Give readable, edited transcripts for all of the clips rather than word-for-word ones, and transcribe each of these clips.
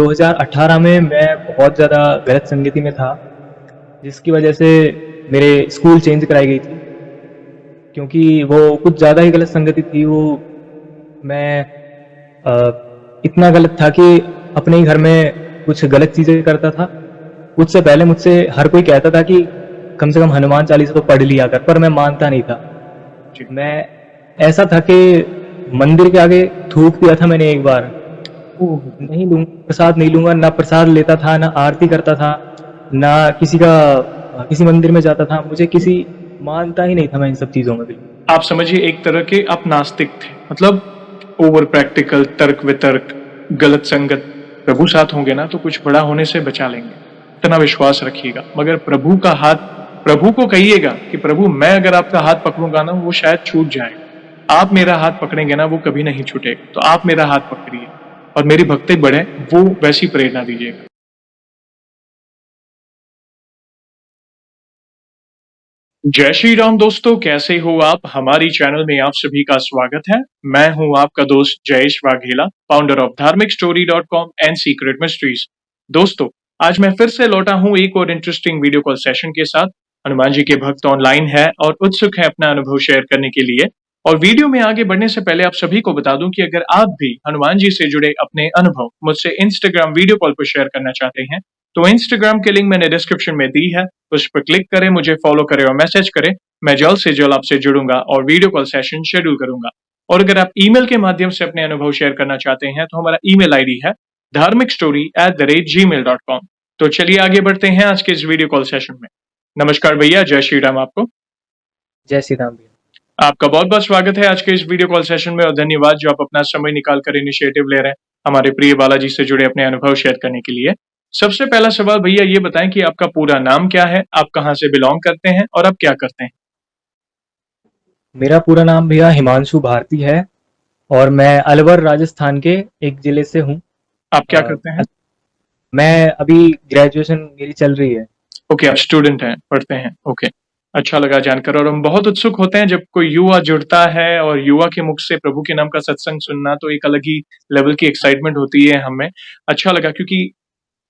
2018 में मैं बहुत ज़्यादा गलत संगति में था, जिसकी वजह से मेरे स्कूल चेंज कराई गई थी, क्योंकि वो कुछ ज़्यादा ही गलत संगति थी। वो मैं इतना गलत था कि अपने ही घर में कुछ गलत चीज़ें करता था। उससे पहले मुझसे हर कोई कहता था कि कम से कम हनुमान चालीसा तो पढ़ लिया कर, पर मैं मानता नहीं था। जी। मैं ऐसा था कि मंदिर के आगे थूक दिया था मैंने एक बार। ओह! नहीं लूँगा प्रसाद, नहीं लूँगा, ना प्रसाद लेता था, ना आरती करता था, ना किसी मंदिर में जाता था। मुझे किसी मानता ही नहीं था मैं इन सब चीज़ों में बिल्कुल। आप समझिए एक तरह के आप नास्तिक थे, मतलब ओवर प्रैक्टिकल, तर्क वितर्क, गलत संगत। प्रभु साथ होंगे ना तो कुछ बड़ा होने से बचा लेंगे, इतना विश्वास रखिएगा। मगर प्रभु का हाथ, प्रभु को कहिएगा कि प्रभु मैं अगर आपका हाथ पकड़ूंगा ना वो शायद छूट जाएगा, आप मेरा हाथ पकड़ेंगे ना वो कभी नहीं छूटेगा। तो आप मेरा हाथ पकड़िए और मेरी भक्ति बढ़े, वो वैसी प्रेरणा दीजिएगा। जय श्री राम दोस्तों, कैसे हो आप? हमारी चैनल में आप सभी का स्वागत है। मैं हूं आपका दोस्त जयेश वाघेला, फाउंडर ऑफ धार्मिकस्टोरी.com एंड सीक्रेट मिस्ट्रीज। दोस्तों, आज मैं फिर से लौटा हूं एक और इंटरेस्टिंग वीडियो कॉल सेशन के साथ। हनुमान जी के भक्त ऑनलाइन है और उत्सुक है अपना अनुभव शेयर करने के लिए। और वीडियो में आगे बढ़ने से पहले आप सभी को बता दूं कि अगर आप भी हनुमान जी से जुड़े अपने अनुभव मुझसे इंस्टाग्राम वीडियो कॉल पर शेयर करना चाहते हैं तो इंस्टाग्राम की लिंक मैंने डिस्क्रिप्शन में दी है, उस पर क्लिक करें, मुझे फॉलो करें और मैसेज करें। मैं जल्द से जल्द आपसे जुड़ूंगा और वीडियो कॉल सेशन शेड्यूल करूंगा। और अगर आप ईमेल के माध्यम से अपने अनुभव शेयर करना चाहते हैं तो हमारा ईमेल आईडी है dharmikstory@gmail.com। तो चलिए आगे बढ़ते हैं आज के इस वीडियो कॉल सेशन में। नमस्कार भैया, जय श्री राम आपको। जय श्री राम भैया। आपका बहुत बहुत स्वागत है आज के इस वीडियो कॉल सेशन में और धन्यवाद जो आप अपना समय निकाल कर इनिशिएटिव ले रहे हैं हमारे प्रिय बालाजी से जुड़े अपने अनुभव शेयर करने के लिए। सबसे पहला सवाल भैया ये बताएं कि आपका पूरा नाम क्या है, आप कहाँ से बिलोंग करते हैं और आप क्या करते हैं? मेरा पूरा नाम भैया हिमांशु भारती है और मैं अलवर राजस्थान के एक जिले से हूँ। आप क्या अ, करते हैं? मैं अभी ग्रेजुएशन मेरी चल रही है। ओके, आप स्टूडेंट हैं, पढ़ते हैं। ओके, अच्छा लगा जानकर। और हम बहुत उत्सुक होते हैं जब कोई युवा जुड़ता है और युवा के मुख से प्रभु के नाम का सत्संग सुनना, तो एक अलग ही लेवल की एक्साइटमेंट होती है हमें। अच्छा लगा क्योंकि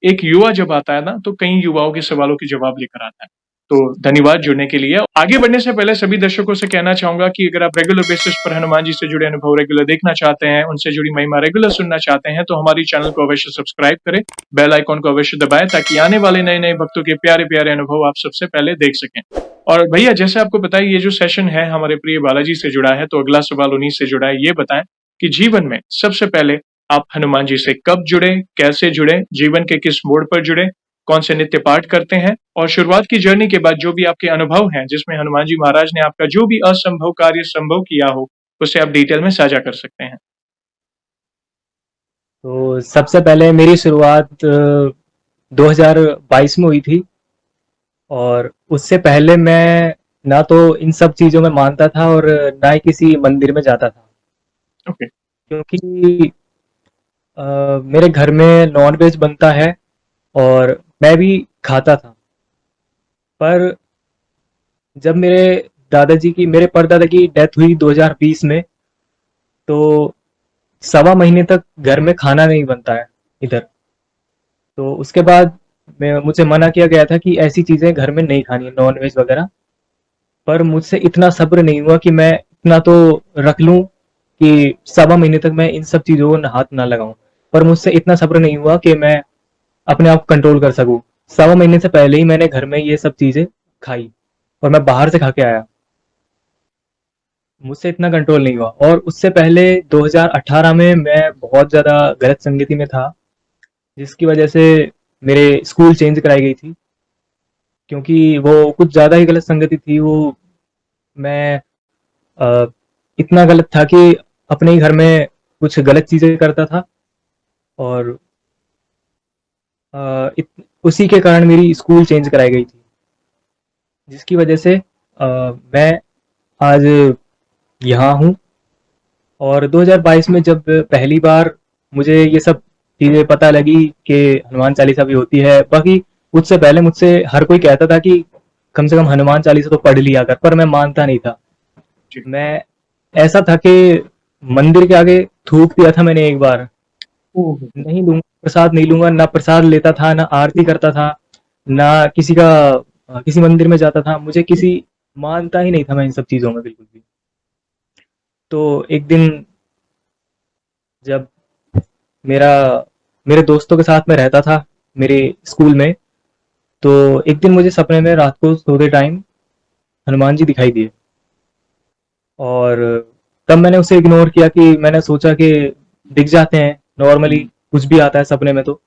एक युवा जब आता है ना तो कई युवाओं के सवालों के जवाब लेकर आता है। तो धन्यवाद जुड़ने के लिए। आगे बढ़ने से पहले सभी दर्शकों से कहना चाहूंगा कि अगर आप रेगुलर बेसिस पर हनुमान जी से जुड़े अनुभव रेगुलर देखना चाहते हैं, उनसे जुड़ी महिमा रेगुलर सुनना चाहते हैं तो हमारी चैनल को अवश्य सब्सक्राइब करें, बेल आइकॉन को अवश्य दबाएं ताकि आने वाले नए नए भक्तों के प्यारे प्यारे अनुभव आप सबसे पहले देख सकें। और भैया जैसे आपको पता है ये जो सेशन है हमारे प्रिय बालाजी से जुड़ा है, तो अगला सवाल उन्हीं से जुड़ा है। ये बताएं कि जीवन में सबसे पहले आप हनुमान जी से कब जुड़े, कैसे जुड़े, जीवन के किस मोड़ पर जुड़े, कौन से नित्य पाठ करते हैं और शुरुआत की जर्नी के बाद जो भी आपके अनुभव हैं जिसमें हनुमान जी महाराज ने आपका जो भी असंभव कार्य संभव किया हो उसे आप डिटेल में साझा कर सकते हैं। तो सबसे पहले मेरी शुरुआत 2022 में हुई थी और उससे पहले मैं ना तो इन सब चीज़ों में मानता था और ना ही किसी मंदिर में जाता था, ओके। क्योंकि मेरे घर में नॉनवेज बनता है और मैं भी खाता था। पर जब मेरे परदादा की डेथ हुई 2020 में, तो सवा महीने तक घर में खाना नहीं बनता है इधर। तो उसके बाद मुझसे मना किया गया था कि ऐसी चीज़ें घर में नहीं खानी है, नॉनवेज वगैरह। पर मुझसे इतना सब्र नहीं हुआ कि मैं इतना तो रख लूं कि सवा महीने तक मैं इन सब चीज़ों को हाथ ना लगाऊं। पर मुझसे इतना सब्र नहीं हुआ कि मैं अपने आप को कंट्रोल कर सकूं। सवा महीने से पहले ही मैंने घर में ये सब चीज़ें खाई और मैं बाहर से खा के आया। मुझसे इतना कंट्रोल नहीं हुआ। और उससे पहले 2018 में मैं बहुत ज़्यादा गलत संगति में था, जिसकी वजह से मेरे स्कूल चेंज कराई गई थी, क्योंकि वो कुछ ज़्यादा ही गलत संगति थी। वो मैं अ, इतना गलत था कि अपने ही घर में कुछ गलत चीज़ें करता था और उसी के कारण मेरी स्कूल चेंज कराई गई थी, जिसकी वजह से मैं आज यहाँ हूँ। और 2022 में जब पहली बार मुझे ये सब चीज़ें पता लगी कि हनुमान चालीसा भी होती है, बाकी उससे पहले मुझसे हर कोई कहता था कि कम से कम हनुमान चालीसा तो पढ़ लिया कर, पर मैं मानता नहीं था। जी। मैं ऐसा था कि मंदिर के आगे थूक दिया था मैंने एक बार। ओह हो, हो। नहीं लूँगा, प्रसाद नहीं लूँगा, ना प्रसाद लेता था, ना आरती करता था, ना किसी का किसी मंदिर में जाता था। मुझे किसी मानता ही नहीं था मैं इन सब चीज़ों में बिल्कुल भी। तो एक दिन जब मेरा मेरे दोस्तों के साथ में रहता था मेरे स्कूल में, तो एक दिन मुझे सपने में रात को सोते टाइम हनुमान जी दिखाई दिए। और तब मैंने उसे इग्नोर किया कि मैंने सोचा कि दिख जाते हैं नॉर्मली, हुँ, कुछ भी आता है सपने में तो।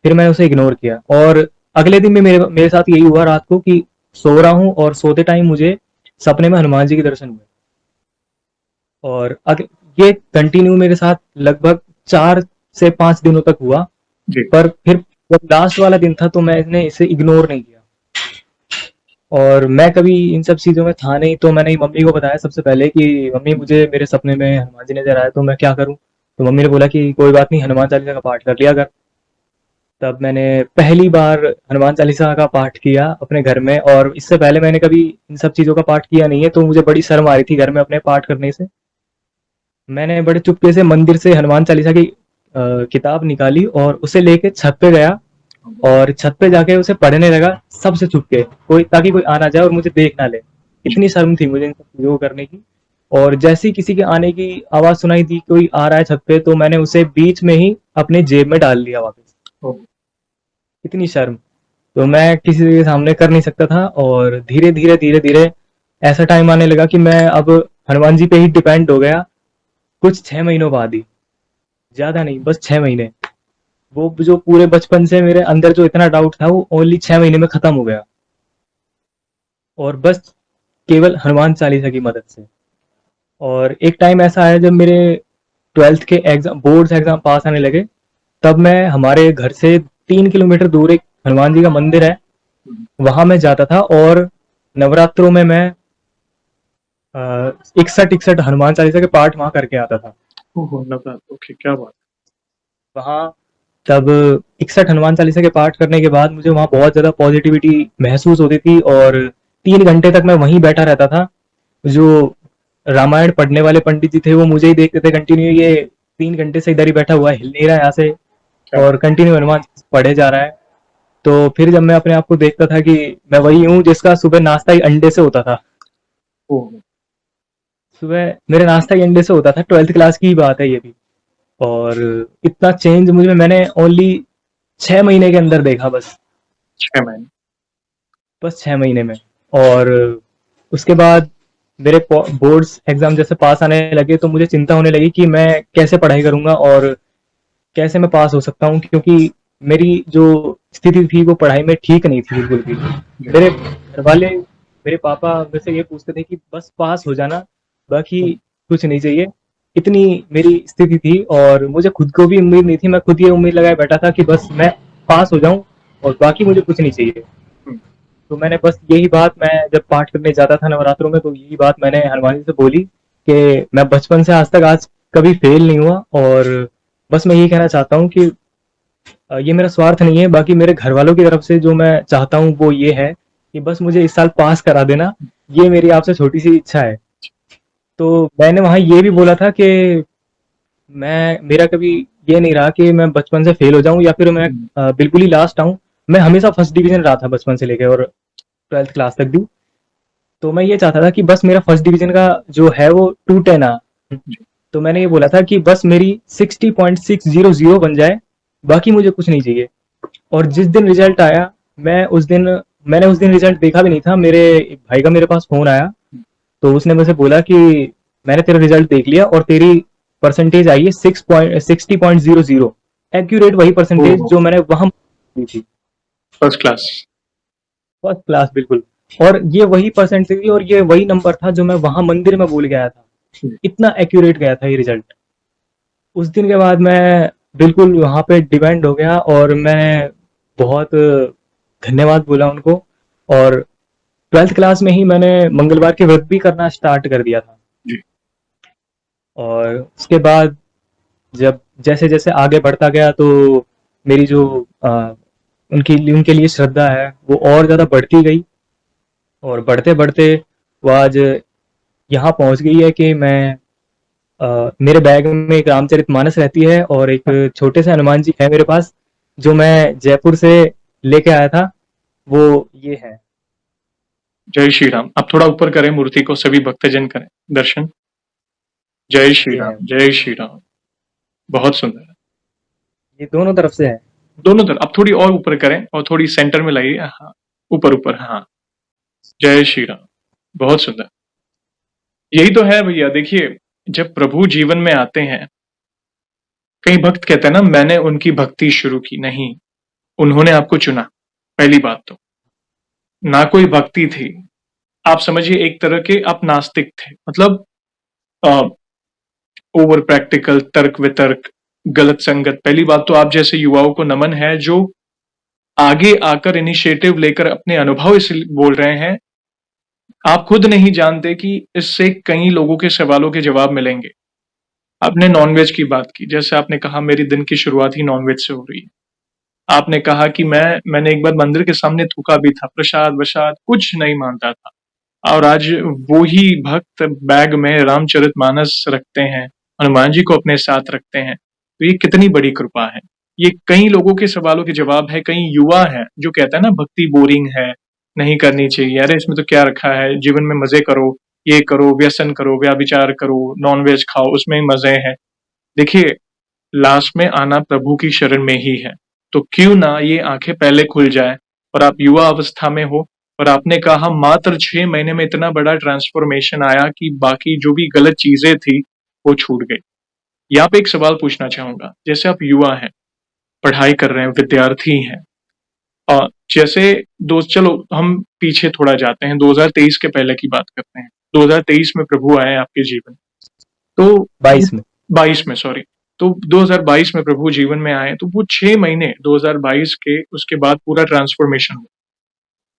फिर मैंने उसे इग्नोर किया और अगले दिन भी मेरे मेरे साथ यही हुआ रात को कि सो रहा हूँ और सोते टाइम मुझे सपने में हनुमान जी के दर्शन हुए। और ये कंटिन्यू मेरे साथ लगभग 4 से 5 दिनों तक हुआ। जी। पर फिर जब लास्ट वाला दिन था तो मैंने इसे इग्नोर नहीं किया। और मैं कभी इन सब चीज़ों में था नहीं, तो मैंने मम्मी को बताया सबसे पहले कि मम्मी मुझे मेरे सपने में हनुमान जी नजर आए, तो मैं क्या करूं। तो मम्मी ने बोला कि कोई बात नहीं, हनुमान चालीसा का पाठ कर लिया कर। तब मैंने पहली बार हनुमान चालीसा का पाठ किया अपने घर में, और इससे पहले मैंने कभी इन सब चीज़ों का पाठ किया नहीं है, तो मुझे बड़ी शर्म आ रही थी घर में अपने पाठ करने से। मैंने बड़े चुपके से मंदिर से हनुमान चालीसा की किताब निकाली और उसे लेके छत पे गया, और छत पे जाके उसे पढ़ने लगा सबसे छुपके, कोई ताकि कोई आ ना जाए और मुझे देख ना ले। जी। इतनी शर्म थी मुझे इन सब चीज़ों को करने की। और जैसे ही किसी के आने की आवाज़ सुनाई दी, कोई आ रहा है छत पे, तो मैंने उसे बीच में ही अपने जेब में डाल लिया वापस। ओह! इतनी शर्म तो मैं किसी के सामने कर नहीं सकता था। और धीरे धीरे ऐसा टाइम आने लगा कि मैं अब हनुमान जी पे ही डिपेंड हो गया। कुछ 6 महीनों बाद ही, ज्यादा नहीं, बस 6 महीने। वो जो पूरे बचपन से मेरे अंदर जो इतना डाउट था वो ओनली 6 महीने में खत्म हो गया। और बस केवल हनुमान चालीसा की मदद से। और एक टाइम ऐसा आया जब मेरे 12th के एग्जाम, बोर्ड्स एग्जाम पास आने लगे। तब मैं हमारे घर से 3 किलोमीटर दूर एक हनुमान जी का मंदिर है, हुँ। वहां मैं जाता था। और नवरात्रों में मैं 61 हनुमान चालीसा के पाठ वहां करके आता था। ओह हो! नवरात्र, ओके, क्या बात वहां तब 61 हनुमान चालीसा के पाठ करने के बाद मुझे वहां बहुत ज्यादा पॉजिटिविटी महसूस होती थी। और 3 घंटे तक मैं वहीं बैठा रहता था। जो रामायण पढ़ने वाले पंडित जी थे वो मुझे ही देखते थे कंटिन्यू, ये 3 घंटे से इधर ही बैठा हुआ है, हिल नहीं रहा है यहाँ से, क्या और कंटिन्यू हनुमान पढ़े जा रहा है। तो फिर जब मैं अपने आप को देखता था कि मैं वही हूँ जिसका सुबह नाश्ता ही अंडे से होता था। ओह! सुबह मेरे नाश्ता ही अंडे से होता था, 12th क्लास की ही बात है ये भी। और इतना चेंज मुझे मैंने ओनली 6 महीने के अंदर देखा, बस 6 महीने। 6 महीने में। और उसके बाद मेरे बोर्ड्स एग्जाम जैसे पास आने लगे तो मुझे चिंता होने लगी कि मैं कैसे पढ़ाई करूंगा और कैसे मैं पास हो सकता हूँ, क्योंकि मेरी जो स्थिति थी वो पढ़ाई में ठीक नहीं थी बिल्कुल भी। जी। मेरे घर वाले, मेरे पापा मेरे से ये पूछते थे कि बस पास हो जाना, बाकी हुँ, कुछ नहीं चाहिए। इतनी मेरी स्थिति थी और मुझे खुद को भी उम्मीद नहीं थी। मैं खुद ये उम्मीद लगाए बैठा था कि बस मैं पास हो जाऊं और बाकी मुझे कुछ नहीं चाहिए। हुँ, तो मैंने बस यही बात, मैं जब पाठ करने जाता था नवरात्रों में, तो यही बात मैंने हनुमान जी से बोली कि मैं बचपन से आज तक आज कभी फेल नहीं हुआ। और बस मैं यही कहना चाहता हूँ कि ये मेरा स्वार्थ नहीं है, बाकी मेरे घर वालों की तरफ से जो मैं चाहता हूँ वो ये है कि बस मुझे इस साल पास करा देना। ये मेरी आपसे छोटी सी इच्छा है। तो मैंने वहाँ ये भी बोला था कि मैं, मेरा कभी ये नहीं रहा कि मैं बचपन से फेल हो जाऊं या फिर मैं हुँ, बिल्कुल ही लास्ट आऊं। मैं हमेशा फर्स्ट डिवीजन रहा था बचपन से लेकर और 12th क्लास तक भी। तो मैं ये चाहता था कि बस मेरा फर्स्ट डिवीजन का जो है वो 210 आ। जी। तो मैंने ये बोला था कि बस मेरी 60.600 बन जाए, बाकी मुझे कुछ नहीं चाहिए। और जिस दिन रिजल्ट आया, मैं उस दिन मैंने उस दिन रिजल्ट देखा भी नहीं था। मेरे एक भाई का मेरे पास फोन आया, हुँ, तो उसने मुझसे बोला कि मैंने तेरा रिजल्ट देख लिया और तेरी परसेंटेज आई है 60.00। एक्यूरेट वही ओह परसेंटेज हो! जो मैंने वहां दी थी। First class. फर्स्ट क्लास बिल्कुल। और ये वही परसेंटेज थी और ये वही नंबर था जो मैं वहां मंदिर में बोल गया था। जी। इतना एक्यूरेट गया था ये रिजल्ट। उस दिन के बाद मैं बिल्कुल वहाँ पे डिपेंड हो गया और मैं बहुत धन्यवाद बोला उनको। और 12th क्लास में ही मैंने मंगलवार के व्रत भी करना स्टार्ट कर दिया था। जी। और उसके बाद जब जैसे जैसे आगे बढ़ता गया तो मेरी जो उनकी उनके लिए श्रद्धा है वो और ज़्यादा बढ़ती गई। और बढ़ते बढ़ते वो आज यहाँ पहुँच गई है कि मैं मेरे बैग में एक रामचरितमानस रहती है और एक छोटे से हनुमान जी है मेरे पास, जो मैं जयपुर से लेके आया था, वो ये है। जय श्री राम। आप थोड़ा ऊपर करें मूर्ति को, सभी भक्तजन करें दर्शन। जय श्री ये राम, है, जय श्री राम। बहुत सुंदर है। ये दोनों तरफ से है। दोनों तरफ आप थोड़ी और ऊपर करें और थोड़ी सेंटर में लाइए। हाँ, ऊपर ऊपर, हाँ। जय श्री राम। बहुत सुंदर। यही तो है भैया, देखिए, जब प्रभु जीवन में आते हैं, कई भक्त कहते हैं ना, मैंने उनकी भक्ति शुरू की। नहीं, उन्होंने आपको चुना। पहली बात तो, ना कोई भक्ति थी। आप समझिए एक तरह के आप नास्तिक थे, मतलब ओवर प्रैक्टिकल, तर्क वितर्क, गलत संगत। पहली बात तो आप जैसे युवाओं को नमन है जो आगे आकर इनिशिएटिव लेकर अपने अनुभव इस बोल रहे हैं। आप खुद नहीं जानते कि इससे कई लोगों के सवालों के जवाब मिलेंगे। आपने नॉनवेज की बात की, जैसे आपने कहा मेरी दिन की शुरुआत ही नॉनवेज से हो रही है। आपने कहा कि मैंने एक बार मंदिर के सामने थूका भी था, प्रसाद वसाद कुछ नहीं मानता था, और आज वो ही भक्त बैग में रामचरितमानस रखते हैं, हनुमान जी को अपने साथ रखते हैं। तो ये कितनी बड़ी कृपा है। ये कई लोगों के सवालों के जवाब है। कई युवा है जो कहता है ना भक्ति बोरिंग है, नहीं करनी चाहिए, अरे इसमें तो क्या रखा है, जीवन में मजे करो, ये करो, व्यसन करो, व्याभिचार करो, नॉनवेज खाओ, उसमें ही मजे हैं। देखिए, लास्ट में आना प्रभु की शरण में ही है। तो क्यों ना ये आंखें पहले खुल जाए, और आप युवा अवस्था में हो, और आपने कहा मात्र 6 महीने में इतना बड़ा ट्रांसफॉर्मेशन आया कि बाकी जो भी गलत चीजें थी वो छूट गई। यहाँ पे एक सवाल पूछना चाहूंगा, जैसे आप युवा हैं, पढ़ाई कर रहे हैं, विद्यार्थी हैं, और जैसे दोस्त, चलो हम पीछे थोड़ा जाते हैं, 2023 के पहले की बात करते हैं। 2023 में प्रभु आए आपके जीवन, तो 22 में। 22 में, सॉरी। तो 2022 में प्रभु जीवन में आए, तो वो 6 महीने 2022 के, उसके बाद पूरा ट्रांसफॉर्मेशन हुआ।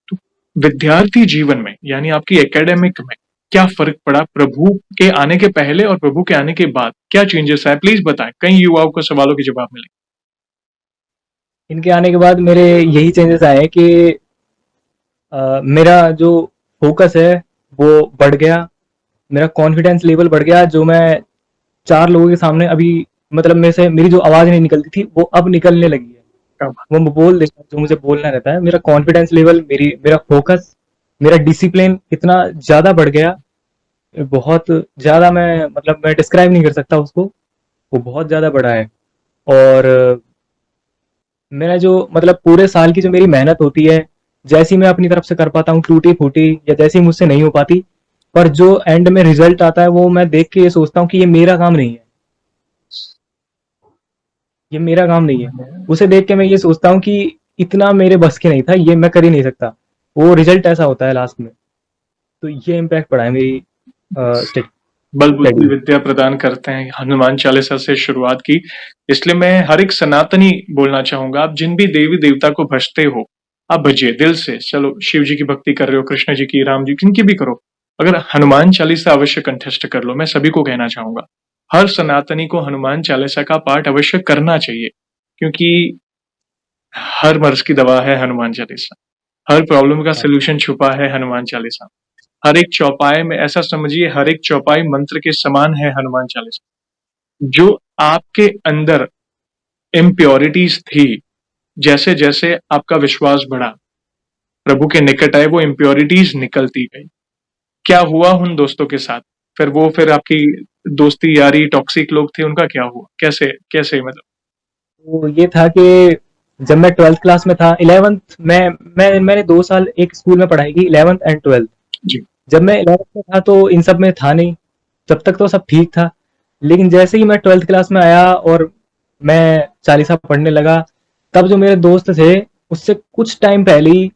तो विद्यार्थी जीवन में, यानी आपकी एकेडमिक में, क्या फर्क पड़ा प्रभु के आने के पहले और प्रभु के आने के बाद? क्या चेंजेस आए, प्लीज बताएं, कई युवाओं को सवालों के जवाब मिले। इनके आने के बाद मेरे यही चेंजेस आए कि मेरा जो फोकस है वो बढ़ गया, मेरा कॉन्फिडेंस लेवल बढ़ गया। जो मैं 4 लोगों के सामने अभी, मतलब मेरे से मेरी जो आवाज़ नहीं निकलती थी, वो अब निकलने लगी है। कब? वो मैं बोल देता हूँ जो मुझे बोलना रहता है। मेरा कॉन्फिडेंस लेवल, मेरा फोकस, मेरा डिसिप्लिन इतना ज़्यादा बढ़ गया, बहुत ज़्यादा। मैं डिस्क्राइब नहीं कर सकता उसको, वो बहुत ज़्यादा बढ़ा है। और मेरा जो मतलब पूरे साल की जो मेरी मेहनत होती है, जैसी मैं अपनी तरफ से कर पाता हूँ टूटी-फूटी, या जैसी मुझसे नहीं हो पाती, पर जो एंड में रिज़ल्ट आता है वो मैं देख के ये सोचता हूँ कि ये मेरा काम नहीं है, ये मेरा काम नहीं है। उसे देख के मैं ये सोचता हूँ कि इतना मेरे बस के नहीं था, ये मैं कर ही नहीं सकता। वो रिज़ल्ट ऐसा होता है लास्ट में। तो ये इम्पैक्ट पड़ा है मेरी स्टडी बल स्टडी बुद्धि में। विद्या प्रदान करते हैं, हनुमान चालीसा से शुरुआत की। इसलिए मैं हर एक सनातनी बोलना चाहूंगा, आप जिन भी देवी देवता को भजते हो, आप भजिए दिल से। चलो शिव जी की भक्ति कर रहे हो, कृष्ण जी की, राम जी की, किनकी भी करो, अगर हनुमान चालीसा अवश्य कंठस्थ कर लो। मैं सभी को कहना चाहूंगा, हर सनातनी को हनुमान चालीसा का पाठ अवश्य करना चाहिए, क्योंकि हर मर्ज की दवा है हनुमान चालीसा, हर प्रॉब्लम का हाँ, सोल्यूशन छुपा है हनुमान चालीसा। हर एक चौपाए में, ऐसा समझिए हर एक चौपाई मंत्र के समान है हनुमान चालीसा। जो आपके अंदर इम्प्योरिटीज थी, जैसे जैसे आपका विश्वास बढ़ा, प्रभु के निकट आए, वो इम्प्योरिटीज निकलती गई। क्या हुआ उन दोस्तों के साथ? फिर आपकी दोस्ती यारी टॉक्सिक लोग थे, उनका क्या हुआ? कैसे कैसे मतलब? तो ये था कि जब मैं 12th क्लास में था, 11th में, मैंने 2 साल एक स्कूल में पढ़ाई की, 11th एंड 12th। जी। जब मैं 11th में था तो इन सब में था नहीं, तब तक तो सब ठीक था। लेकिन जैसे ही मैं 12th क्लास में आया और मैं चालीसा पढ़ने लगा, तब जो मेरे दोस्त थे, उससे कुछ टाइम पहले ही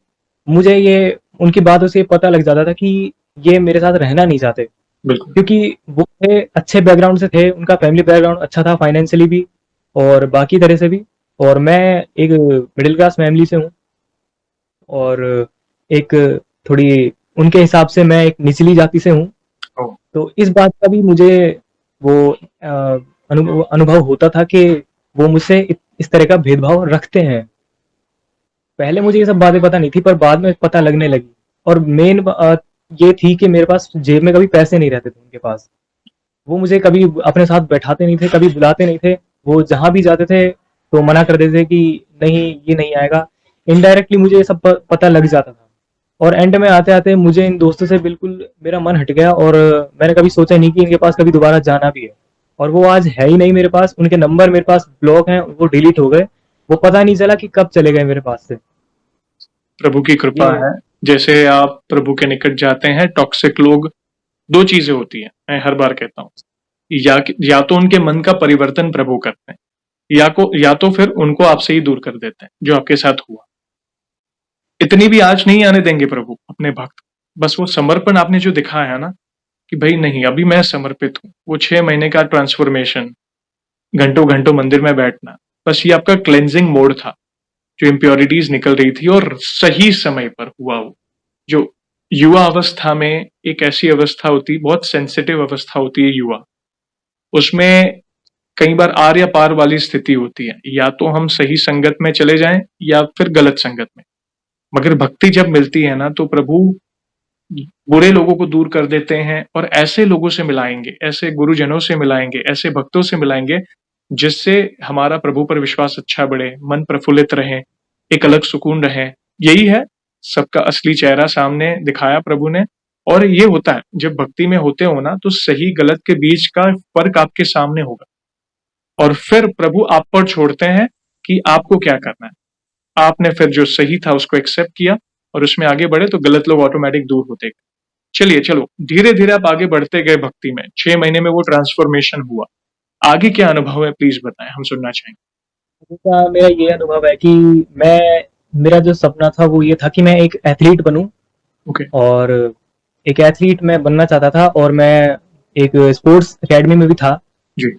मुझे ये उनकी बातों से पता लग जाता था कि ये मेरे साथ रहना नहीं चाहते। बिल्कुल। क्योंकि वो थे अच्छे बैकग्राउंड से थे, उनका फैमिली बैकग्राउंड अच्छा था, फाइनेंशियली भी और बाकी तरह से भी। और मैं एक मिडिल क्लास फैमिली से हूँ, और एक थोड़ी उनके हिसाब से मैं एक निचली जाति से हूँ। ओ। तो इस बात का भी मुझे वो अनुभव होता था कि वो मुझसे इस तरह का भेदभाव रखते हैं। पहले मुझे ये सब बातें पता नहीं थी, पर बाद में पता लगने लगी। और मेन ये थी कि मेरे पास जेब में कभी पैसे नहीं रहते थे उनके पास। वो मुझे कभी अपने साथ बैठाते नहीं थे, कभी बुलाते नहीं थे। वो जहाँ भी जाते थे तो मना कर देते थे कि नहीं, ये नहीं आएगा। इनडायरेक्टली मुझे ये सब पता लग जाता था। और एंड में आते-आते मुझे इन दोस्तों से बिल्कुल मेरा मन हट गया, और मैंने कभी सोचा नहीं कि इनके पास कभी दोबारा जाना भी है। और वो आज है ही नहीं मेरे पास, उनके नंबर मेरे पास ब्लॉक हैं, वो डिलीट हो गए। वो पता नहीं चला कि कब चले गए मेरे पास से। प्रभु की कृपा ये है। जैसे आप प्रभु के निकट जाते हैं, टॉक्सिक लोग, दो चीजें होती हैं, मैं हर बार कहता हूँ। या तो उनके मन का परिवर्तन प्रभु करते हैं, या तो फिर उनको आपसे ही दूर कर देते हैं, जो आपके साथ हुआ। इतनी भी आँच नहीं आने देंगे प्रभु अपने भक्त। बस वो समर्पण आपने जो दिखाया है ना, कि भाई नहीं, अभी मैं समर्पित हूँ। वो 6 महीने का ट्रांसफॉर्मेशन, घंटों-घंटों मंदिर में बैठना, बस ये आपका क्लेंजिंग मोड था, जो इम्प्योरिटीज़ निकल रही थी, और सही समय पर हुआ वो। जो युवा अवस्था में एक ऐसी अवस्था होती है, बहुत सेंसिटिव अवस्था होती है युवा। उसमें कई बार आर या पार वाली स्थिति होती है। या तो हम सही संगत में चले जाएँ या फिर गलत संगत में। मगर भक्ति जब मिलती है ना, तो प्रभु बुरे लोगों को दूर कर देते हैं और ऐसे लोगों से मिलाएंगे, ऐसे गुरुजनों से मिलाएंगे, ऐसे भक्तों से मिलाएंगे, जिससे हमारा प्रभु पर विश्वास अच्छा बढ़े, मन प्रफुल्लित रहे, एक अलग सुकून रहे। यही है सबका असली चेहरा सामने दिखाया प्रभु ने। और ये होता है जब भक्ति में होते हो ना, तो सही गलत के बीच का फर्क आपके सामने होगा, और फिर प्रभु आप पर छोड़ते हैं कि आपको क्या करना है। आपने फिर जो सही था उसको एक्सेप्ट किया और उसमें आगे बढ़े, तो गलत लोग ऑटोमेटिक दूर होते गए। चलो धीरे धीरे आप आगे बढ़ते गए भक्ति में, 6 महीने में वो ट्रांसफॉर्मेशन हुआ। आगे क्या अनुभव है, प्लीज बताएं, हम सुनना चाहेंगे। का मेरा ये अनुभव है कि मैं मेरा जो सपना था वो ये था कि मैं एक एथलीट बनूं। ओके। और एक एथलीट मैं बनना चाहता था, और मैं एक स्पोर्ट्स एकेडमी में भी था। जी।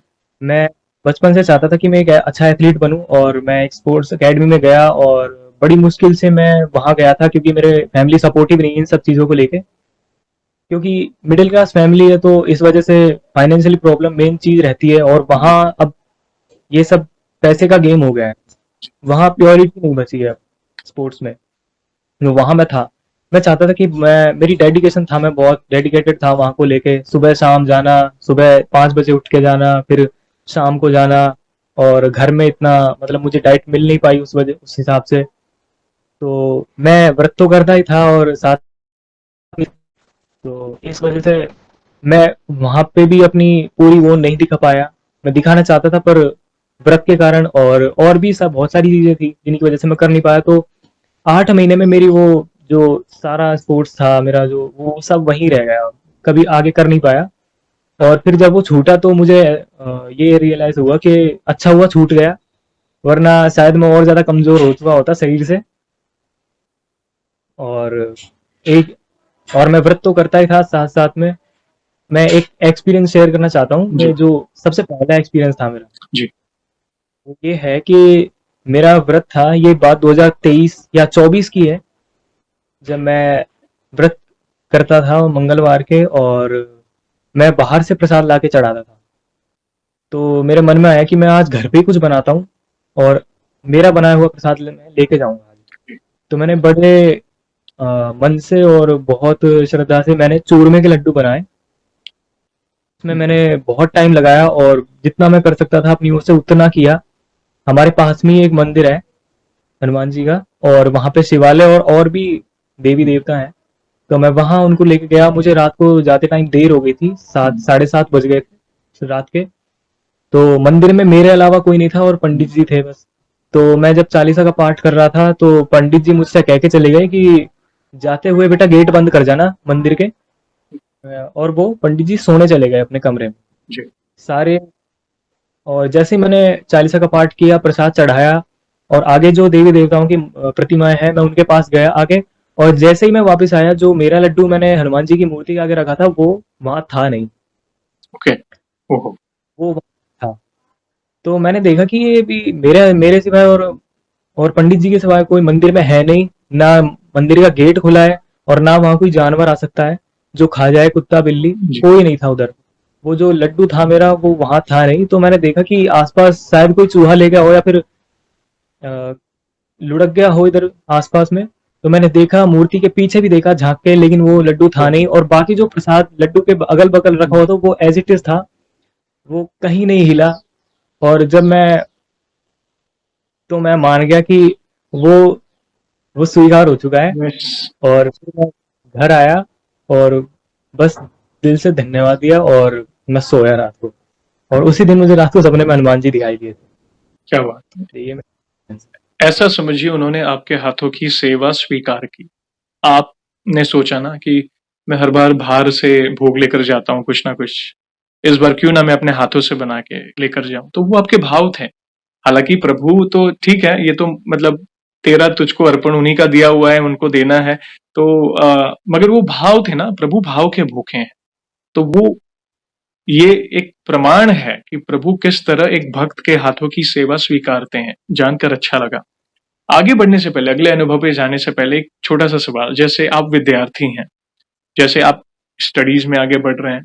मैं बचपन से चाहता था कि मैं एक अच्छा एथलीट बनूं, और मैं एक स्पोर्ट्स एकेडमी में गया, और बड़ी मुश्किल से मैं वहां गया था, क्योंकि मेरे फैमिली सपोर्टिव नहीं इन सब चीज़ों को लेके। क्योंकि मिडिल क्लास फैमिली है, तो इस वजह से फाइनेंशियली प्रॉब्लम मेन चीज़ रहती है। और वहाँ अब ये सब पैसे का गेम हो गया है। वहाँ प्योरिटी नहीं बची है स्पोर्ट्स में। जो वहाँ मैं था, मैं चाहता था कि मैं मेरी डेडिकेशन था, मैं बहुत डेडिकेटेड था वहाँ को लेके। सुबह शाम जाना, सुबह 5 बजे उठ के जाना, फिर शाम को जाना। और घर में इतना मतलब मुझे डाइट मिल नहीं पाई उस हिसाब से। तो मैं व्रत तो करता ही था, और साथ में, तो इस वजह से मैं वहाँ पे भी अपनी पूरी वो नहीं दिखा पाया। मैं दिखाना चाहता था, पर व्रत के कारण और भी सब बहुत सारी चीजें थी जिनकी वजह से मैं कर नहीं पाया। तो 8 महीने में मेरी वो जो सारा स्पोर्ट्स था मेरा, जो वो सब वहीं रह गया, कभी आगे कर नहीं पाया। और फिर जब वो छूटा तो मुझे ये रियलाइज हुआ कि अच्छा हुआ छूट गया, वरना शायद मैं और ज्यादा कमजोर हो चुका होता शरीर से। और एक और मैं व्रत तो करता ही था, साथ साथ में मैं एक एक्सपीरियंस शेयर करना चाहता हूँ। जी। मैं जो सबसे पहला एक्सपीरियंस था मेरा, जी। वो ये है कि मेरा व्रत था, ये बात 2023 या 24 की है, जब मैं व्रत करता था मंगलवार के, और मैं बाहर से प्रसाद लाके चढ़ाता था। तो मेरे मन में आया कि मैं आज घर पे ही कुछ बनाता हूँ, और मेरा बनाया हुआ प्रसाद मैं लेके जाऊंगा आज। तो मैंने बड़े मन से और बहुत श्रद्धा से मैंने चूरमे के लड्डू बनाए। उसमें मैंने बहुत टाइम लगाया, और जितना मैं कर सकता था अपनी ओर से उतना किया। हमारे पास में ही एक मंदिर है हनुमान जी का, और वहाँ पे शिवालय और भी देवी देवता हैं। तो मैं वहाँ उनको लेके गया। मुझे रात को जाते टाइम देर हो गई थी, 7 साढ़े 7 बज गए थे रात के। तो मंदिर में मेरे अलावा कोई नहीं था, और पंडित जी थे बस। तो मैं जब चालीसा का पाठ कर रहा था, तो पंडित जी मुझसे कह के चले गए कि जाते हुए बेटा गेट बंद कर जाना मंदिर के। और वो पंडित जी सोने चले गए अपने कमरे में जी। सारे। और जैसे ही मैंने चालीसा का पाठ किया, प्रसाद चढ़ाया, और आगे जो देवी देवताओं की प्रतिमाएं हैं, मैं उनके पास गया आगे। और जैसे ही मैं वापस आया, जो मेरा लड्डू मैंने हनुमान जी की मूर्ति के आगे रखा था, वो वहां था नहीं। ओके। ओहो। वो वहाँ था। तो मैंने देखा कि ये भी मेरे मेरे सिवाय और पंडित जी के सिवाय कोई मंदिर में है नहीं। ना मंदिर का गेट खुला है, और ना वहां कोई जानवर आ सकता है जो खा जाए, कुत्ता बिल्ली। जी। कोई नहीं था उधर। वो जो लड्डू था मेरा, वो वहां था नहीं। तो मैंने देखा कि आसपास शायद कोई चूहा ले गया हो, या फिर अ, लुढ़क गया हो इधर आसपास में। तो मैंने देखा, मूर्ति के पीछे भी देखा झांक के, लेकिन वो लड्डू था नहीं। और बाकी जो प्रसाद लड्डू के अगल बगल रखा हुआ था, वो एज इट इज था। वो कहीं नहीं हिला। और जब मैं मान गया कि वो वो स्वीकार हो चुका है। यस। और फिर मैं घर आया और बस दिल से धन्यवाद दिया और मैं सोया रात को। और उसी दिन मुझे रात को सपने में हनुमान जी दिखाई दिए थे। क्या बात है। तो ये मेरा ऐसा समझिए उन्होंने आपके हाथों की सेवा स्वीकार की। आपने सोचा ना कि मैं हर बार बाहर से भोग लेकर जाता हूँ कुछ ना कुछ, इस बार क्यों ना मैं अपने हाथों से बना के लेकर जाऊं, तो वो आपके भाव थे। हालांकि प्रभु तो ठीक है, ये तो मतलब तेरा तुझको अर्पण उन्हीं का दिया हुआ है, उनको देना है। तो मगर वो भाव थे ना, प्रभु भाव के भूखे हैं। तो वो ये एक प्रमाण है कि प्रभु किस तरह एक भक्त के हाथों की सेवा स्वीकारते हैं। जानकर अच्छा लगा। आगे बढ़ने से पहले, अगले अनुभव पे जाने से पहले एक छोटा सा सवाल। जैसे आप विद्यार्थी हैं, जैसे आप स्टडीज में आगे बढ़ रहे हैं,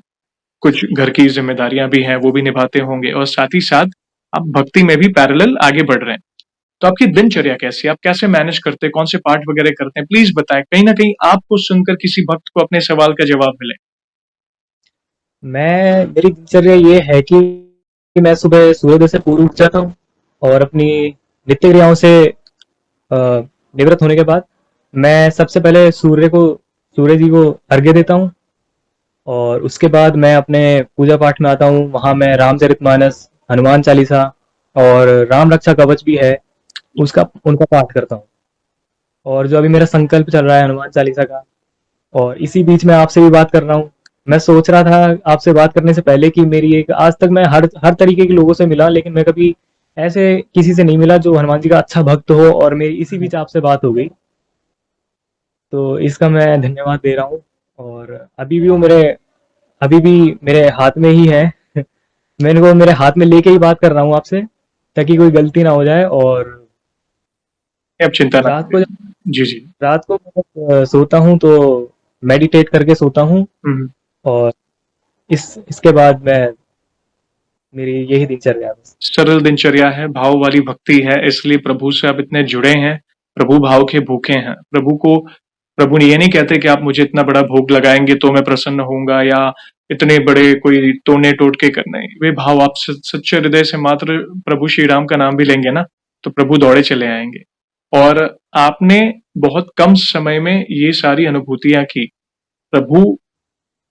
कुछ घर की जिम्मेदारियां भी हैं, वो भी निभाते होंगे, और साथ ही साथ आप भक्ति में भी पैरेलल आगे बढ़ रहे हैं। तो आपकी दिनचर्या कैसी है? आप कैसे मैनेज करते हैं? कौन से पाठ वगैरह करते हैं? प्लीज बताएं, कहीं ना कहीं आपको सुनकर किसी भक्त को अपने सवाल का जवाब मिले। मेरी दिनचर्या ये है कि मैं सुबह सूर्योदय से पूर्व उठ जाता हूँ और अपनी नित्य क्रियाओं से निवृत्त होने के बाद मैं सबसे पहले सूर्य जी को अर्घ्य देता हूँ। और उसके बाद मैं अपने पूजा पाठ में आता हूँ। वहाँ मैं रामचरितमानस, हनुमान चालीसा और राम रक्षा कवच भी है, उसका उनका पाठ करता हूँ। और जो अभी मेरा संकल्प चल रहा है हनुमान चालीसा का, और इसी बीच में आपसे भी बात कर रहा हूँ। मैं सोच रहा था आपसे बात करने से पहले कि मेरी एक आज तक मैं हर हर तरीके के लोगों से मिला, लेकिन मैं कभी ऐसे किसी से नहीं मिला जो हनुमान जी का अच्छा भक्त हो, और मेरी इसी बीच आपसे बात हो गई। तो इसका मैं धन्यवाद दे रहा हूँ। और अभी भी मेरे हाथ में ही है। मैं इनको मेरे हाथ में लेके ही बात कर रहा हूँ आपसे, ताकि कोई गलती ना हो जाए। और आप चिंता ना रात करें। को जब जी जी। रात को मैं सोता हूँ तो मेडिटेट करके सोता हूँ। हम्म। और इसके बाद मैं मेरी यही दिनचर्या है बस। सरल दिनचर्या है, भाव वाली भक्ति है, इसलिए प्रभु से आप इतने जुड़े हैं। प्रभु भाव के भूखे हैं। प्रभु ये नहीं कहते कि आप मुझे इतना बड़ा भोग लगाएंगे तो मैं प्रसन्न होऊंगा, या इतने बड़े कोई टोने टोटके करने। वे भाव आप सच्चे हृदय से मात्र प्रभु श्री राम का नाम भी लेंगे ना, तो प्रभु दौड़े चले आएंगे। और आपने बहुत कम समय में ये सारी अनुभूतियां की। प्रभु,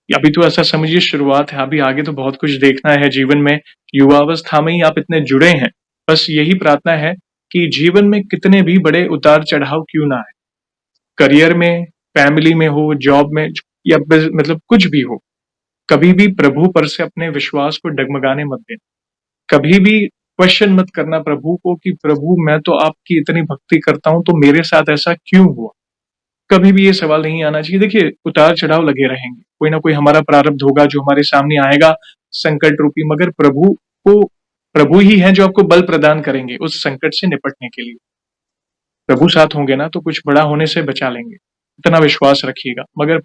अभी तो ऐसा समझिए शुरुआत है, अभी आगे तो बहुत कुछ देखना है जीवन में। युवावस्था में ही आप इतने जुड़े हैं। बस यही प्रार्थना है कि जीवन में कितने भी बड़े उतार चढ़ाव क्यों ना है, करियर में, फैमिली में हो, जॉब में, या मतलब कुछ भी हो, कभी भी प्रभु पर से अपने विश्वास को डगमगाने मत देना। कभी भी क्वेश्चन मत करना प्रभु को कि प्रभु मैं तो आपकी इतनी भक्ति करता हूं, तो मेरे साथ ऐसा क्यों हुआ। कभी भी ये सवाल नहीं आना चाहिए। देखिए, उतार चढ़ाव लगे रहेंगे, कोई ना कोई हमारा प्रारब्ध होगा जो हमारे सामने आएगा, संकट रूपी। मगर प्रभु ही है जो आपको बल प्रदान करेंगे उस संकट से निपटने के लिए। प्रभु साथ होंगे ना तो कुछ बड़ा होने से बचा लेंगे, इतना विश्वास रखिएगा। मगर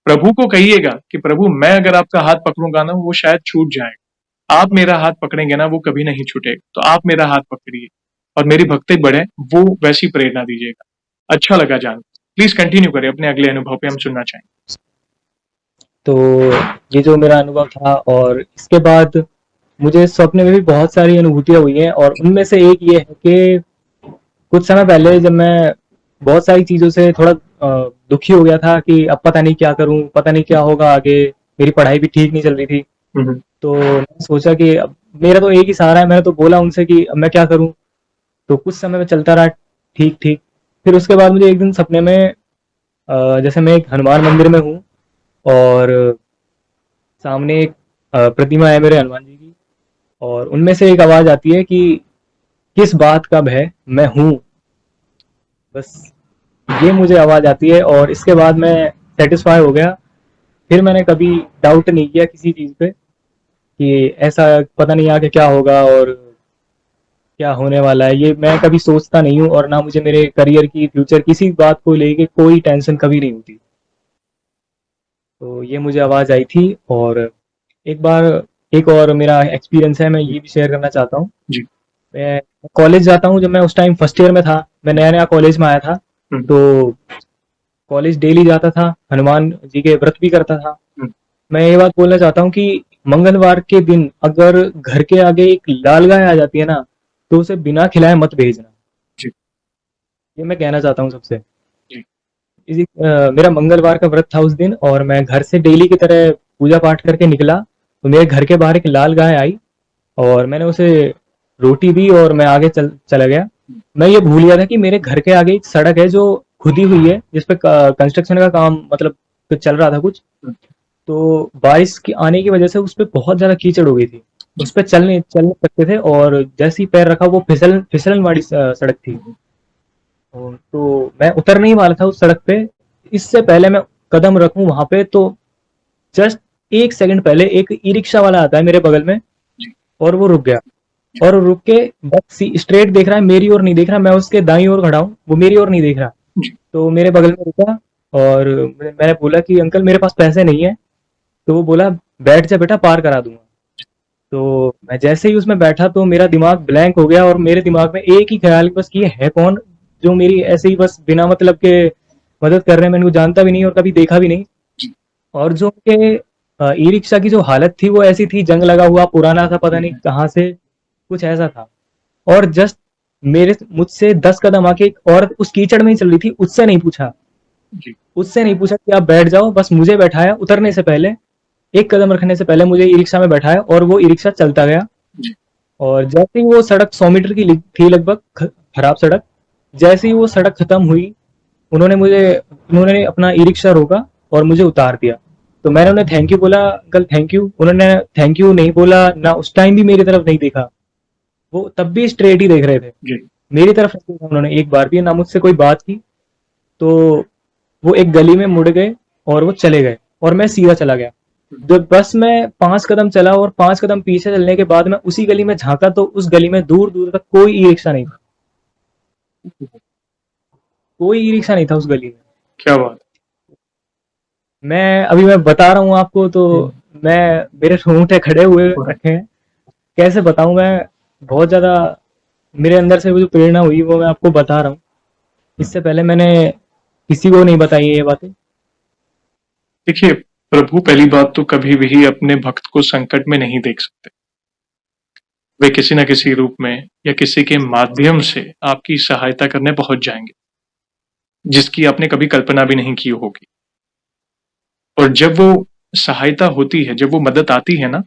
प्रभु को कहिएगा कि प्रभु मैं अगर आपका हाथ पकड़ूंगा ना, वो शायद छूट जाएगा। आप मेरा हाथ पकड़ेंगे ना, वो कभी नहीं छूटेगा। तो आप मेरा हाथ पकड़िए और मेरी भक्ति बढ़े, वो वैसी प्रेरणा दीजिएगा। अच्छा लगा जान। प्लीज कंटिन्यू करें, अपने अगले अनुभव पे हम सुनना चाहेंगे। तो ये जो मेरा अनुभव था, और इसके बाद मुझे स्वप्न में भी बहुत सारी अनुभूतियां हुई हैं। और उनमें से एक ये है कि कुछ समय पहले जब मैं बहुत सारी चीज़ों से थोड़ा दुखी हो गया था कि अब पता नहीं क्या करूं, पता नहीं क्या होगा आगे। मेरी पढ़ाई भी ठीक नहीं चल रही थी। हम्म। तो मैंने सोचा कि अब मेरा तो एक ही सहारा है। मैंने तो बोला उनसे कि अब मैं क्या करूं। तो कुछ समय में चलता रहा ठीक ठीक। फिर उसके बाद मुझे एक दिन सपने में जैसे मैं एक हनुमान मंदिर में हूँ, और सामने एक प्रतिमा है मेरे हनुमान जी की। और उनमें से एक आवाज़ आती है कि किस बात का भय, मैं हूँ। बस ये मुझे आवाज़ आती है, और इसके बाद मैं सेटिस्फाई हो गया। फिर मैंने कभी डाउट नहीं किया किसी चीज़ पे कि ऐसा पता नहीं आगे क्या होगा और क्या होने वाला है। ये मैं कभी सोचता नहीं हूँ, और ना मुझे मेरे करियर की, फ्यूचर, किसी बात को लेके कोई टेंशन कभी नहीं होती। तो ये मुझे आवाज़ आई थी। और एक बार एक और मेरा एक्सपीरियंस है, मैं ये भी शेयर करना चाहता हूँ। जी। मैं कॉलेज जाता हूँ। जब मैं उस टाइम फर्स्ट ईयर में था, मैं नया नया कॉलेज में आया था। हम्म। तो कॉलेज डेली जाता था, हनुमान जी के व्रत भी करता था। हम्म। मैं ये बात बोलना चाहता हूँ कि मंगलवार के दिन अगर घर के आगे एक लाल गाय आ जाती है ना, तो उसे बिना खिलाए मत भेजना। जी, ये मैं कहना चाहता हूँ सबसे। जी, मेरा मंगलवार का व्रत था उस दिन, और मैं घर से डेली की तरह पूजा पाठ करके निकला, तो मेरे घर के बाहर एक लाल गाय आई, और मैंने उसे रोटी दी और मैं आगे चला गया। मैं ये भूल गया था कि मेरे घर के आगे एक सड़क है जो खुदी हुई है, जिसपे कंस्ट्रक्शन का काम मतलब कुछ चल रहा था कुछ। हुँ, तो बारिश की आने की वजह से उस पे बहुत ज्यादा कीचड़ हो गई थी। जी, उस पे चलने चल सकते थे, और जैसे ही पैर रखा वो फिसलन वाली सड़क थी। हुँ, तो मैं उतर नहीं वाला था उस सड़क पे। इससे पहले मैं कदम रखूं वहां पे, तो जस्ट 1 सेकंड पहले एक ई रिक्शा वाला आता है मेरे बगल में, जी, और वो रुक गया। और रुक के बस स्ट्रेट देख रहा है, मेरी ओर नहीं देख रहा। मैं उसके दाईं ओर खड़ा हूँ, वो मेरी ओर नहीं देख रहा। जी, तो मेरे बगल में रुका, और मैंने बोला कि अंकल मेरे पास पैसे नहीं है। तो वो बोला बैठ जा बेटा, पार करा दूंगा। तो मैं जैसे ही उसमें बैठा तो मेरा दिमाग ब्लैंक हो गया, और मेरे दिमाग में एक ही ख्याल कि बस ये है कौन जो मेरी ऐसे ही बस बिना मतलब के मदद कर रहे हैं। मैंने उनको जानता भी नहीं और कभी देखा भी नहीं। जी, और जो उनके ई रिक्शा की जो हालत थी वो ऐसी थी, जंग लगा हुआ पुराना था, पता नहीं हुँ, कहाँ से, कुछ ऐसा था। और जस्ट मेरे मुझसे 10 कदम आके एक औरत उस कीचड़ में ही चल रही थी, जी, उससे नहीं पूछा कि आप बैठ जाओ, बस मुझे बैठाया उतरने से पहले, एक कदम रखने से पहले मुझे ई रिक्शा में बैठाया, और वो ई रिक्शा चलता गया। जी, और जैसे ही वो सड़क 100 मीटर की थी लगभग, खराब सड़क, जैसे ही वो सड़क खत्म हुई, उन्होंने अपना ई रिक्शा रोका और मुझे उतार दिया। तो मैंने उन्हें थैंक यू बोला, अंकल थैंक यू। उन्होंने थैंक यू नहीं बोला ना, उस टाइम भी मेरी तरफ नहीं देखा। वो तब भी स्ट्रेट ही देख रहे थे, जी, मेरी तरफ नहीं देखा उन्होंने एक बार भी, ना मुझसे कोई बात की। तो वो एक गली में मुड़ गए और वो चले गए, और मैं सीधा चला गया। हुँ, जब बस मैं 5 कदम चला और 5 कदम पीछे चलने के बाद मैं उसी गली में झांका, तो उस गली में दूर दूर तक कोई ई रिक्शा नहीं था। कोई ई रिक्शा नहीं था उस गली में। क्या बात मैं बता रहा हूँ आपको, तो है! हुँ, मैं मेरे रोंगटे खड़े हुए हो रहा है। रखे हैं। कैसे बताऊं मैं, बहुत ज्यादा मेरे अंदर से वो जो प्रेरणा हुई वो मैं आपको बता रहा हूँ। इससे पहले मैंने किसी को नहीं बताई है ये बातें। देखिए, प्रभु पहली बात तो कभी भी अपने भक्त को संकट में नहीं देख सकते। वे किसी न किसी रूप में या किसी के माध्यम से आपकी सहायता करने पहुँच जाएँगे, जिसकी आपने कभी कल्पना भी नहीं की होगी। और जब वो सहायता होती है, जब वो मदद आती है ना,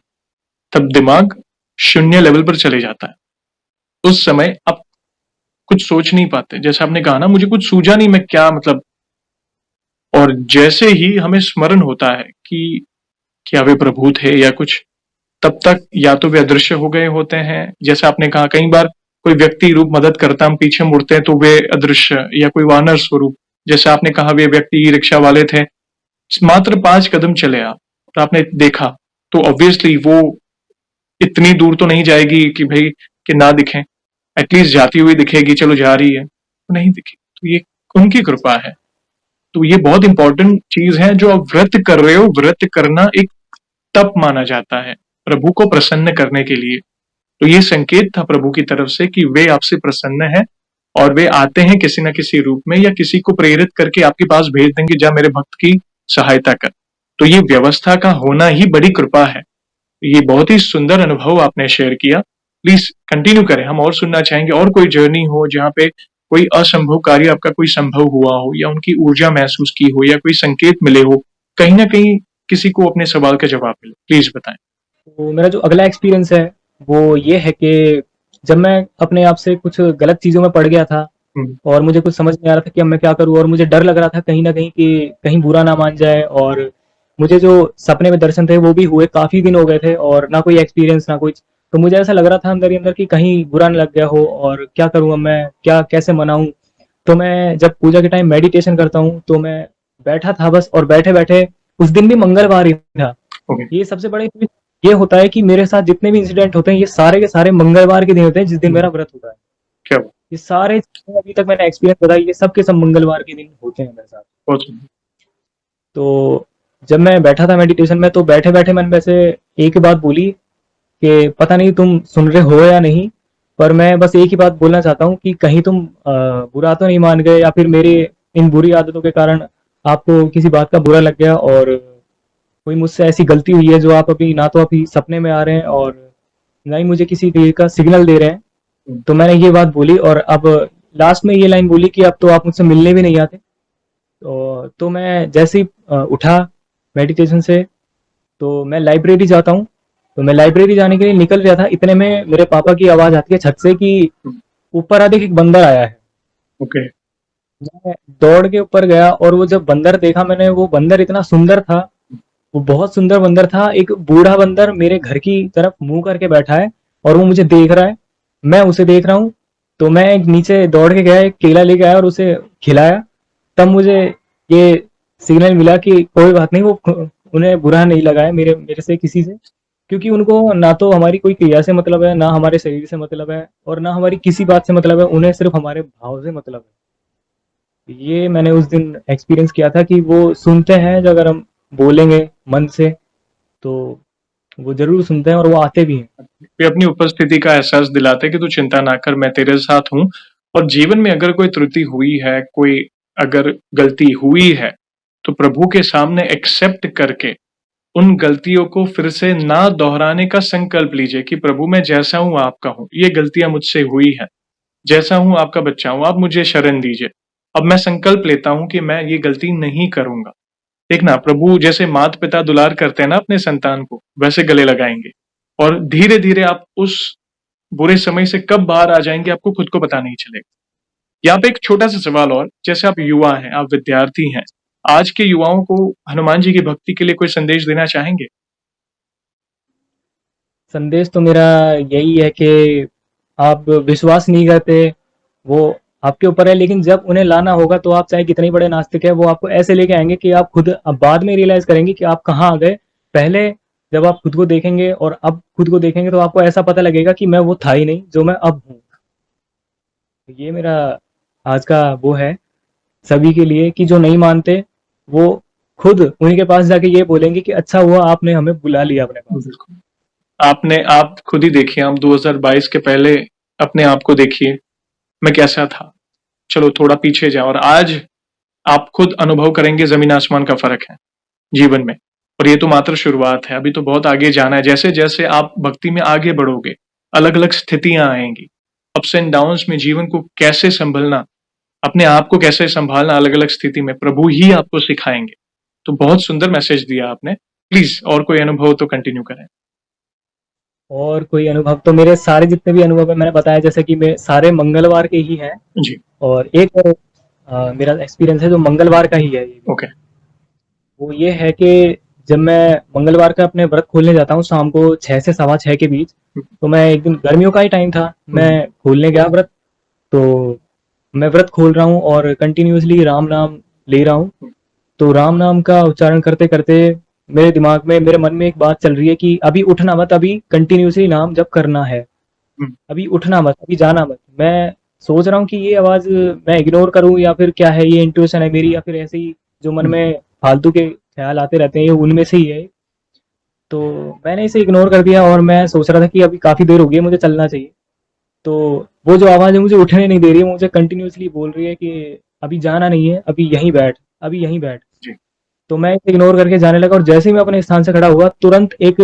तब दिमाग शून्य लेवल पर चले जाता है। उस समय आप कुछ सोच नहीं पाते। जैसे आपने कहा ना, मुझे कुछ सूझा नहीं, मैं क्या मतलब। और जैसे ही हमें स्मरण होता है कि क्या वे प्रभु थे या कुछ, तब तक या तो वे अदृश्य हो गए होते हैं। जैसे आपने कहा, कई बार कोई व्यक्ति रूप मदद करता, हम पीछे मुड़ते हैं तो वे अदृश्य या कोई वानर स्वरूप। जैसे आपने कहा, वे व्यक्ति रिक्शा वाले थे, मात्र 5 कदम चले आप और आपने देखा, तो ऑब्वियसली वो इतनी दूर तो नहीं जाएगी कि भाई कि ना दिखें। एटलीस्ट जाती हुई दिखेगी, चलो जा रही है, तो नहीं दिखी। तो ये उनकी कृपा है। तो ये बहुत इंपॉर्टेंट चीज है जो आप व्रत कर रहे हो। व्रत करना एक तप माना जाता है प्रभु को प्रसन्न करने के लिए। तो ये संकेत था प्रभु की तरफ से कि वे आपसे प्रसन्न हैं, और वे आते हैं किसी न किसी रूप में, या किसी को प्रेरित करके आपके पास भेज देंगे, जा मेरे भक्त की सहायता कर। तो ये व्यवस्था का होना ही बड़ी कृपा है। ये बहुत ही सुंदर अनुभव आपने शेयर किया। प्लीज कंटिन्यू करें, हम और सुनना चाहेंगे। और कोई जर्नी हो जहाँ पे कोई असंभव कार्य आपका कोई संभव हुआ हो, या उनकी ऊर्जा महसूस की हो, या कोई संकेत मिले हो, कहीं ना कहीं किसी को अपने सवाल का जवाब मिले, प्लीज बताएं। तो मेरा जो अगला एक्सपीरियंस है वो ये है कि जब मैं अपने आप से कुछ गलत चीज़ों में पड़ गया था, हम्म, और मुझे कुछ समझ नहीं आ रहा था कि अब मैं क्या करूँ, और मुझे डर लग रहा था कहीं न कहीं कि कहीं बुरा ना मान जाए। और मुझे जो सपने में दर्शन थे वो भी हुए, काफ़ी दिन हो गए थे, और ना कोई एक्सपीरियंस ना कुछ। तो मुझे ऐसा लग रहा था अंदर ही अंदर कि कहीं बुरा ना लग गया हो, और क्या करूँ अब मैं, क्या कैसे मनाऊँ? तो मैं जब पूजा के टाइम मेडिटेशन करता हूँ तो मैं बैठा था बस, और बैठे-बैठे उस दिन भी मंगलवार ही था। ओके। ये सबसे बड़ी चीज़ ये होता है कि मेरे साथ जितने भी इंसिडेंट होते हैं ये सारे के सारे मंगलवार के दिन होते हैं, जिस दिन हम्म, मेरा व्रत होता है। क्या बात। ये सारे जितने अभी तक मैंने एक्सपीरियंस बताया ये सब के सब मंगलवार के दिन होते हैं मेरे साथ। बहुत सुंदर। तो जब मैं बैठा था मेडिटेशन में, तो बैठे-बैठे मैंने वैसे एक ही बात बोली कि पता नहीं तुम सुन रहे हो या नहीं, पर मैं बस एक ही बात बोलना चाहता हूँ कि कहीं तुम बुरा तो नहीं मान गए, या फिर मेरे इन बुरी आदतों के कारण आपको किसी बात का बुरा लग गया, और कोई मुझसे ऐसी गलती हुई है जो आप अभी ना तो अभी सपने में आ रहे हैं और ना ही मुझे किसी तरीके का सिग्नल दे रहे हैं। हुँ, तो मैंने ये बात बोली और अब लास्ट में ये लाइन बोली कि अब तो आप मुझसे मिलने भी नहीं आते। तो मैं जैसे ही उठा मेडिटेशन से, तो मैं लाइब्रेरी जाता हूँ। तो मैं लाइब्रेरी जाने के लिए निकल रहा था, इतने में मेरे पापा की आवाज़ आती है छत से कि हुँ, ऊपर आ देख, एक बंदर आया है। ओके। मैं दौड़ के ऊपर गया और वो जब बंदर देखा मैंने, वो बंदर इतना सुंदर था, वो बहुत सुंदर बंदर था। एक बूढ़ा बंदर मेरे घर की तरफ मुंह करके बैठा है और वो मुझे देख रहा है, मैं उसे देख रहा हूँ। तो मैं एक नीचे दौड़ के गया, एक केला लेके आया और उसे खिलाया। तब मुझे ये सिग्नल मिला कि कोई बात नहीं, वो उन्हें बुरा नहीं लगा है मेरे मेरे से किसी से, क्योंकि उनको ना तो हमारी कोई क्रिया से मतलब है, ना हमारे शरीर से मतलब है, और ना हमारी किसी बात से मतलब है। उन्हें सिर्फ हमारे भाव से मतलब है। ये मैंने उस दिन एक्सपीरियंस किया था कि वो सुनते हैं, जो अगर हम बोलेंगे मन से, तो वो ज़रूर सुनते हैं और वो आते भी हैं। वे अपनी उपस्थिति का एहसास दिलाते हैं कि तू चिंता ना कर, मैं तेरे साथ हूँ। और जीवन में अगर कोई त्रुटि हुई है, कोई अगर गलती हुई है, तो प्रभु के सामने एक्सेप्ट करके उन गलतियों को फिर से ना दोहराने का संकल्प लीजिए कि प्रभु मैं जैसा हूँ आपका हूँ, ये गलतियाँ मुझसे हुई हैं, जैसा हूँ आपका बच्चा हूँ, आप मुझे शरण दीजिए। अब मैं संकल्प लेता हूँ कि मैं ये गलती नहीं करूँगा। देखना प्रभु जैसे माता-पिता दुलार करते हैं ना अपने संतान को, वैसे गले लगाएँगे और धीरे-धीरे आप उस बुरे समय से कब बाहर आ जाएँगे आपको खुद को पता नहीं चलेगा। यहाँ पे एक छोटा-सा सवाल और, जैसे आप युवा हैं, आप विद्यार्थी हैं, आज के युवाओं को हनुमान जी की भक्ति के लिए कोई संदेश देना चाहेंगे? संदेश तो मेरा यही है कि आप विश्वास नहीं करते, वो आपके ऊपर है, लेकिन जब उन्हें लाना होगा तो आप चाहे कितने बड़े नास्तिक है, वो आपको ऐसे लेके आएंगे कि आप खुद अब बाद में रियलाइज करेंगे कि आप कहाँ आ गए। पहले जब आप खुद को देखेंगे और अब खुद को देखेंगे तो आपको ऐसा पता लगेगा कि मैं वो था ही नहीं जो मैं अब हूँ। तो ये मेरा आज का वो है सभी के लिए, कि जो नहीं मानते वो खुद उन्हीं के पास जाके ये बोलेंगे कि अच्छा हुआ आपने हमें बुला लिया अपने पास। बिल्कुल। आप खुद ही देखिए, आप 2022 के पहले अपने आप को देखिए, मैं कैसा था? चलो थोड़ा पीछे जाओ और आज आप खुद अनुभव करेंगे ज़मीन आसमान का फ़र्क है, जीवन में। और ये तो मात्र शुरुआत है, अभी तो बहुत आगे जाना है। जैसे-जैसे आप भक्ति में आगे बढ़ोगे, अलग-अलग स्थितियाँ आएँगी, अप्स एंड डाउन्स में जीवन को कैसे सँभलना, अपने आप को कैसे सँभालना अलग-अलग स्थिति में, प्रभु ही आपको सिखाएँगे। तो बहुत सुंदर मैसेज दिया आपने। प्लीज़ और कोई अनुभव तो कंटिन्यू करें। और कोई अनुभव तो मेरे सारे जितने भी अनुभव है मैंने बताया, जैसे कि मैं सारे मंगलवार के ही हैं। जी, और एक मेरा एक्सपीरियंस है जो मंगलवार का ही है, ये भी। ओके। वो ये है कि जब मैं मंगलवार का अपने व्रत खोलने जाता हूँ शाम को 6 से 6:15 के बीच, हुँ, तो मैं एक दिन, गर्मियों का ही टाइम था, हुँ, मैं खोलने गया व्रत। तो मैं व्रत खोल रहा हूँ और कंटिन्यूअसली राम नाम ले रहा हूँ। हुँ, तो राम नाम का उच्चारण करते करते मेरे दिमाग में, मेरे मन में एक बात चल रही है कि अभी उठना मत, अभी कंटिन्यूअसली नाम जप करना है, हुँ, अभी उठना मत, अभी जाना मत। मैं सोच रहा हूँ कि ये आवाज़ मैं इग्नोर करूँ या फिर क्या है, ये इंट्यूशन है मेरी, या फिर ऐसे ही जो मन हुँ, में फालतू के ख्याल आते रहते हैं, ये उनमें से ही है। तो मैंने इसे इग्नोर कर दिया और मैं सोच रहा था कि अभी काफ़ी देर हो गई है, मुझे चलना चाहिए। तो वो जो आवाज़ है मुझे उठने नहीं दे रही है, मुझे कंटिन्यूअसली बोल रही है कि अभी जाना नहीं है, अभी यहीं बैठ, अभी यहीं बैठ। जी, तो मैं इसे इग्नोर करके जाने लगा और जैसे ही मैं अपने स्थान से खड़ा हुआ, तुरंत एक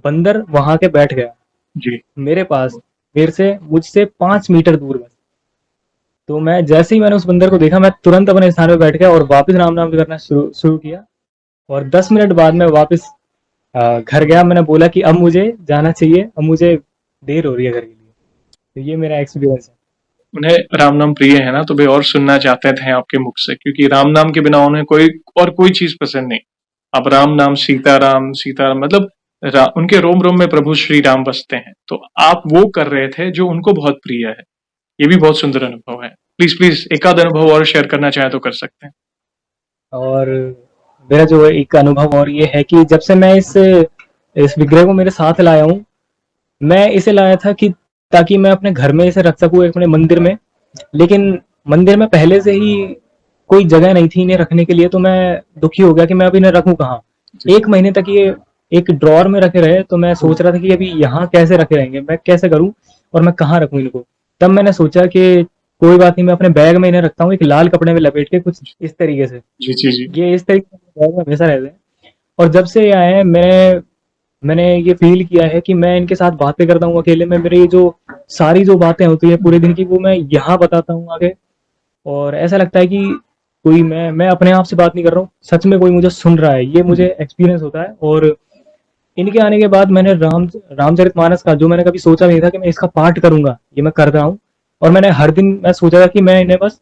बंदर वहां के बैठ गया जी, मेरे पास, मेरे से मुझसे 5 मीटर दूर बस। तो मैं जैसे ही मैंने उस बंदर को देखा, मैं तुरंत अपने स्थान पे बैठ गया और वापस राम नाम करना शुरू शुरू किया। और 10 मिनट बाद मैं वापस घर गया। मैंने बोला कि अब मुझे जाना चाहिए, अब मुझे देर हो रही है घर के लिए। तो ये मेरा एक्सपीरियंस है। उन्हें राम नाम प्रिय है ना, तो वे और सुनना चाहते थे आपके मुख से क्योंकि राम नाम के बिना उन्हें कोई चीज़ पसंद नहीं। अब राम नाम सीताराम, सीताराम मतलब उनके रोम-रोम में प्रभु श्री राम बसते हैं। तो आप वो कर रहे थे जो उनको बहुत प्रिय है। ये भी बहुत सुंदर अनुभव है। प्लीज़ एक आध अनुभव और शेयर करना चाहें तो कर सकते हैं। और मेरा जो एक अनुभव और ये है कि जब से मैं इस विग्रह को मेरे साथ लाया हूँ, मैं इसे लाया था कि ताकि मैं अपने घर में इसे रख सकूँ, अपने मंदिर में। लेकिन मंदिर में पहले से ही कोई जगह नहीं थी इन्हें रखने के लिए, तो मैं दुखी हो गया कि मैं अब इन्हें रखूँ कहाँ। जी। 1 महीने तक ये एक ड्रॉर में रखे रहे, तो मैं हुँ, सोच रहा था कि अभी यहाँ कैसे रखे रहेंगे, मैं कैसे करूँ और मैं कहाँ रखूँ इनको। तब मैंने सोचा कि कोई बात नहीं, मैं अपने बैग में इन्हें रखता हूँ, एक लाल कपड़े में लपेट के, कुछ इस तरीके से। जी, जी, जी। ये इस तरीके से बैग में हमेशा रहते हैं। और जब से ये आए हैं मैंने ये फ़ील किया है कि मैं इनके साथ बातें करता हूँ अकेले में, मेरी जो सारी जो बातें होती हैं पूरे दिन की वो मैं यहाँ बताता हूँ आगे। और ऐसा लगता है कि कोई मैं अपने आप से बात नहीं कर रहा हूँ, सच में कोई मुझे सुन रहा है, ये मुझे एक्सपीरियंस होता है। और इनके आने के बाद मैंने रामचरितमानस का, जो मैंने कभी सोचा नहीं था कि मैं इसका पाठ करूँगा, ये मैं कर रहा हूँ। और मैंने हर दिन मैं सोचा था कि मैं इन्हें बस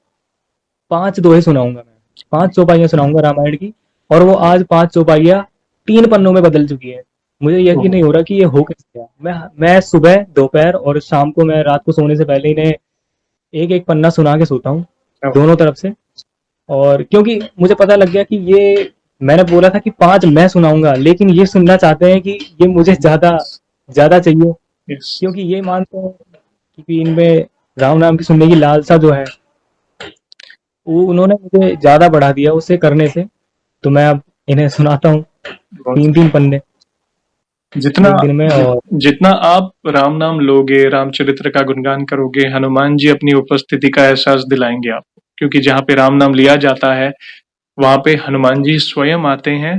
5 दोहे सुनाऊँगा मैं, 5 चौपाइयाँ सुनाऊँगा रामायण की, और वो आज 5 चौपाइयाँ 3 पन्नों में बदल चुकी है। मुझे यकीन ओह! नहीं हो रहा कि ये हो कैसे गया। मैं सुबह, दोपहर और शाम को मैं रात को सोने से पहले इन्हें एक-एक पन्ना सुना के सोता हूँ, क्या बात दोनों तरफ से। और क्योंकि मुझे पता लग गया कि ये, मैंने बोला था कि 5 मैं सुनाऊँगा, लेकिन ये सुनना चाहते हैं कि ये मुझे ज़्यादा ज़्यादा चाहिए, यस। क्योंकि ये मानते हैं कि इनमें राम नाम की सुनने की लालसा जो है, वो उन्होंने मुझे ज़्यादा बढ़ा दिया उसे करने से। तो मैं अब इन्हें सुनाता हूँ बहुत 3-3 पन्ने जितना एक दिन में। जि और जितना आप राम नाम लोगे, रामचरित्र का गुणगान करोगे, हनुमान जी अपनी उपस्थिति का एहसास दिलाएँगे आपको। क्योंकि जहाँ पे राम नाम लिया जाता है, वहाँ पे हनुमान जी स्वयं आते हैं,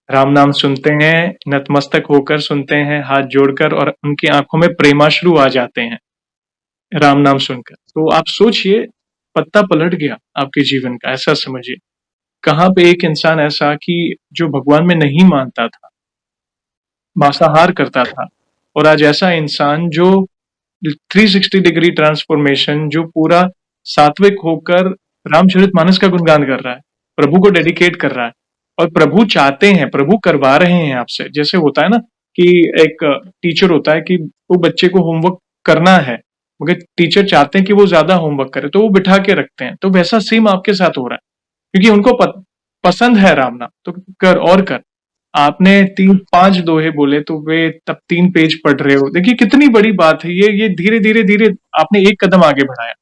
राम नाम सुनते हैं, नतमस्तक होकर सुनते हैं, हाथ जोड़कर, और उनकी आँखों में प्रेमाश्रु आ जाते हैं, राम नाम सुनकर। तो आप सोचिए, पत्ता पलट गया आपके जीवन का, ऐसा समझिए। कहाँ पे एक इंसान ऐसा कि जो भगवान में नहीं मानता था, मांसाहार करता था, और आज ऐसा इंसान जो 360 डिग्री ट्रांसफॉर्मेशन, जो पूरा सात्विक होकर रामचरितमानस का गुणगान कर रहा है, प्रभु को डेडिकेट कर रहा है। और प्रभु चाहते हैं, प्रभु करवा रहे हैं आपसे। जैसे होता है ना कि एक टीचर होता है कि वो बच्चे को होमवर्क करना है, मगर टीचर चाहते हैं कि वो ज्यादा होमवर्क करे, तो वो बिठा के रखते हैं। तो वैसा सेम आपके साथ हो रहा है, क्योंकि उनको पसंद है राम नाम, तो कर और कर। आपने 3-5 दोहे बोले, तो वे तब 3 पेज पढ़ रहे हो। देखिए कितनी बड़ी बात है ये धीरे-धीरे आपने 1 कदम आगे बढ़ाया।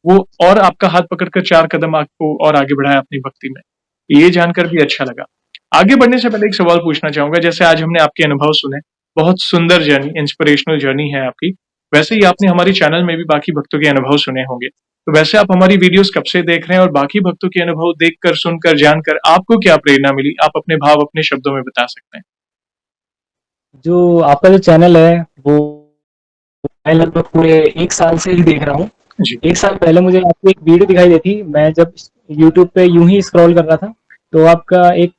वो और आपका हाथ पकड़कर 4 कदम आपको और आगे बढ़ाया अपनी भक्ति में। ये जानकर भी अच्छा लगा। आगे बढ़ने से पहले एक सवाल पूछना चाहूँगा, जैसे आज हमने आपके अनुभव सुने, बहुत सुंदर जर्नी, इंस्पिरेशनल जर्नी है आपकी। वैसे ही आपने हमारे चैनल में भी बाकी भक्तों के अनुभव सुने होंगे। तो वैसे आप हमारी वीडियोज़ कब से देख रहे हैं, और बाकी भक्तों के अनुभव देखकर, सुनकर, जानकर आपको क्या प्रेरणा मिली? आप अपने भाव अपने शब्दों में बता सकते हैं। जो आपका जो चैनल है, वो मैं लगभग पूरे 1 साल से ही देख रहा हूँ। जी। 1 साल पहले मुझे आपकी एक वीडियो दिखाई दी थी, मैं जब यूट्यूब पे यूँ ही स्क्रॉल कर रहा था, तो आपका एक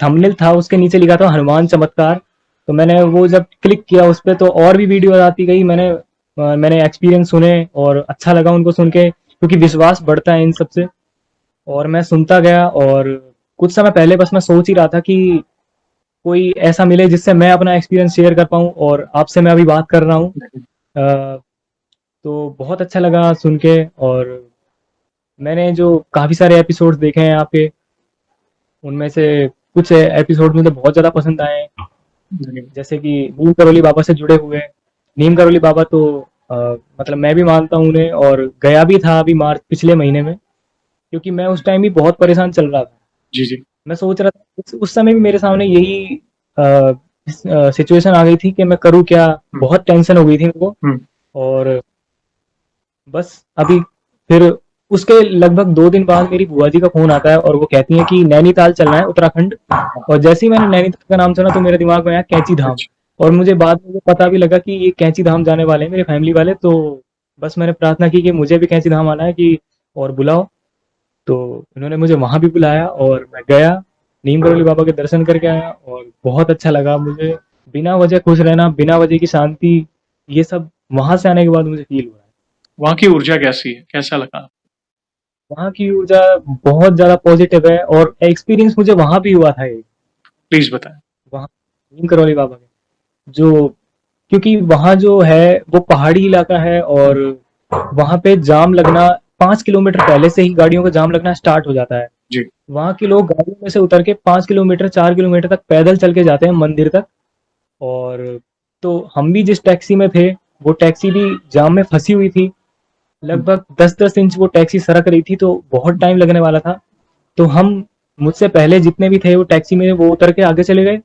थंबनेल था, उसके नीचे लिखा था हनुमान चमत्कार। तो मैंने वो जब क्लिक किया उस पे, तो और भी वीडियोज़ आती गई। मैंने एक्सपीरियंस सुने और अच्छा लगा उनको सुन के, क्योंकि विश्वास बढ़ता है इन सब से। और मैं सुनता गया, और कुछ समय पहले बस मैं सोच ही रहा था कि कोई ऐसा मिले जिससे मैं अपना एक्सपीरियंस शेयर कर पाऊँ, और आपसे मैं अभी बात कर रहा हूँ। अ, तो बहुत अच्छा लगा सुन के। और मैंने जो काफ़ी सारे एपिसोड्स देखे हैं आपके, उनमें से कुछ एपिसोड मुझे बहुत ज़्यादा पसंद आए हैं। धन्यवाद। जैसे कि नीम करोली बाबा से जुड़े हुए। नीम करोली बाबा तो अ, मतलब मैं भी मानता हूँ उन्हें, और गया भी था अभी मार्च पिछले महीने में, क्योंकि मैं उस टाइम भी बहुत परेशान चल रहा था। जी, जी। मैं सोच रहा था उस समय भी मेरे सामने यही सिचुएशन आ गई थी कि मैं करूँ क्या। हुँ, बहुत टेंशन हो गई थी मेरे को। हुँ। और बस अभी फिर उसके लगभग 2 दिन बाद मेरी बुआ जी का फ़ोन आता है, और वो कहती हैं कि नैनीताल चलना है, उत्तराखंड। और जैसे ही मैंने नैनीताल का नाम सुना, तो मेरे दिमाग में आया कैंची धाम। अच्छा। और मुझे बाद में ये पता भी लगा कि ये कैंची धाम जाने वाले हैं मेरे फैमिली वाले। तो बस मैंने प्रार्थना की कि मुझे भी कैंची धाम आना है, कि और बुलाओ। तो उन्होंने मुझे वहाँ भी बुलाया, और मैं गया, नीम करोली बाबा के दर्शन करके आया, और बहुत अच्छा लगा मुझे। बिना वजह खुश रहना, बिना वजह की शांति, ये सब वहाँ से आने के बाद मुझे फ़ील हुआ है। वहाँ की ऊर्जा कैसी है? कैसा लगा? वहाँ की ऊर्जा बहुत ज़्यादा पॉजिटिव है, और एक्सपीरियंस मुझे वहाँ भी हुआ था एक, प्लीज़ बताएँ। वहाँ नीम करौली बाबा के, जो, क्योंकि वहाँ जो है वो पहाड़ी इलाका है, और वहाँ पे जाम लगना 5 किलोमीटर पहले से ही गाड़ियों का जाम लगना स्टार्ट हो जाता है। जी। वहाँ के लोग गाड़ियों में से उतर के 5 किलोमीटर 4 किलोमीटर तक पैदल चल के जाते हैं मंदिर तक। और तो हम भी जिस टैक्सी में थे, वो टैक्सी भी जाम में फंसी हुई थी। हुँ, लगभग 10-10 इंच वो टैक्सी सरक रही थी, तो बहुत टाइम लगने वाला था। तो हम, मुझसे पहले जितने भी थे वो टैक्सी में, वो उतर के आगे चले गए।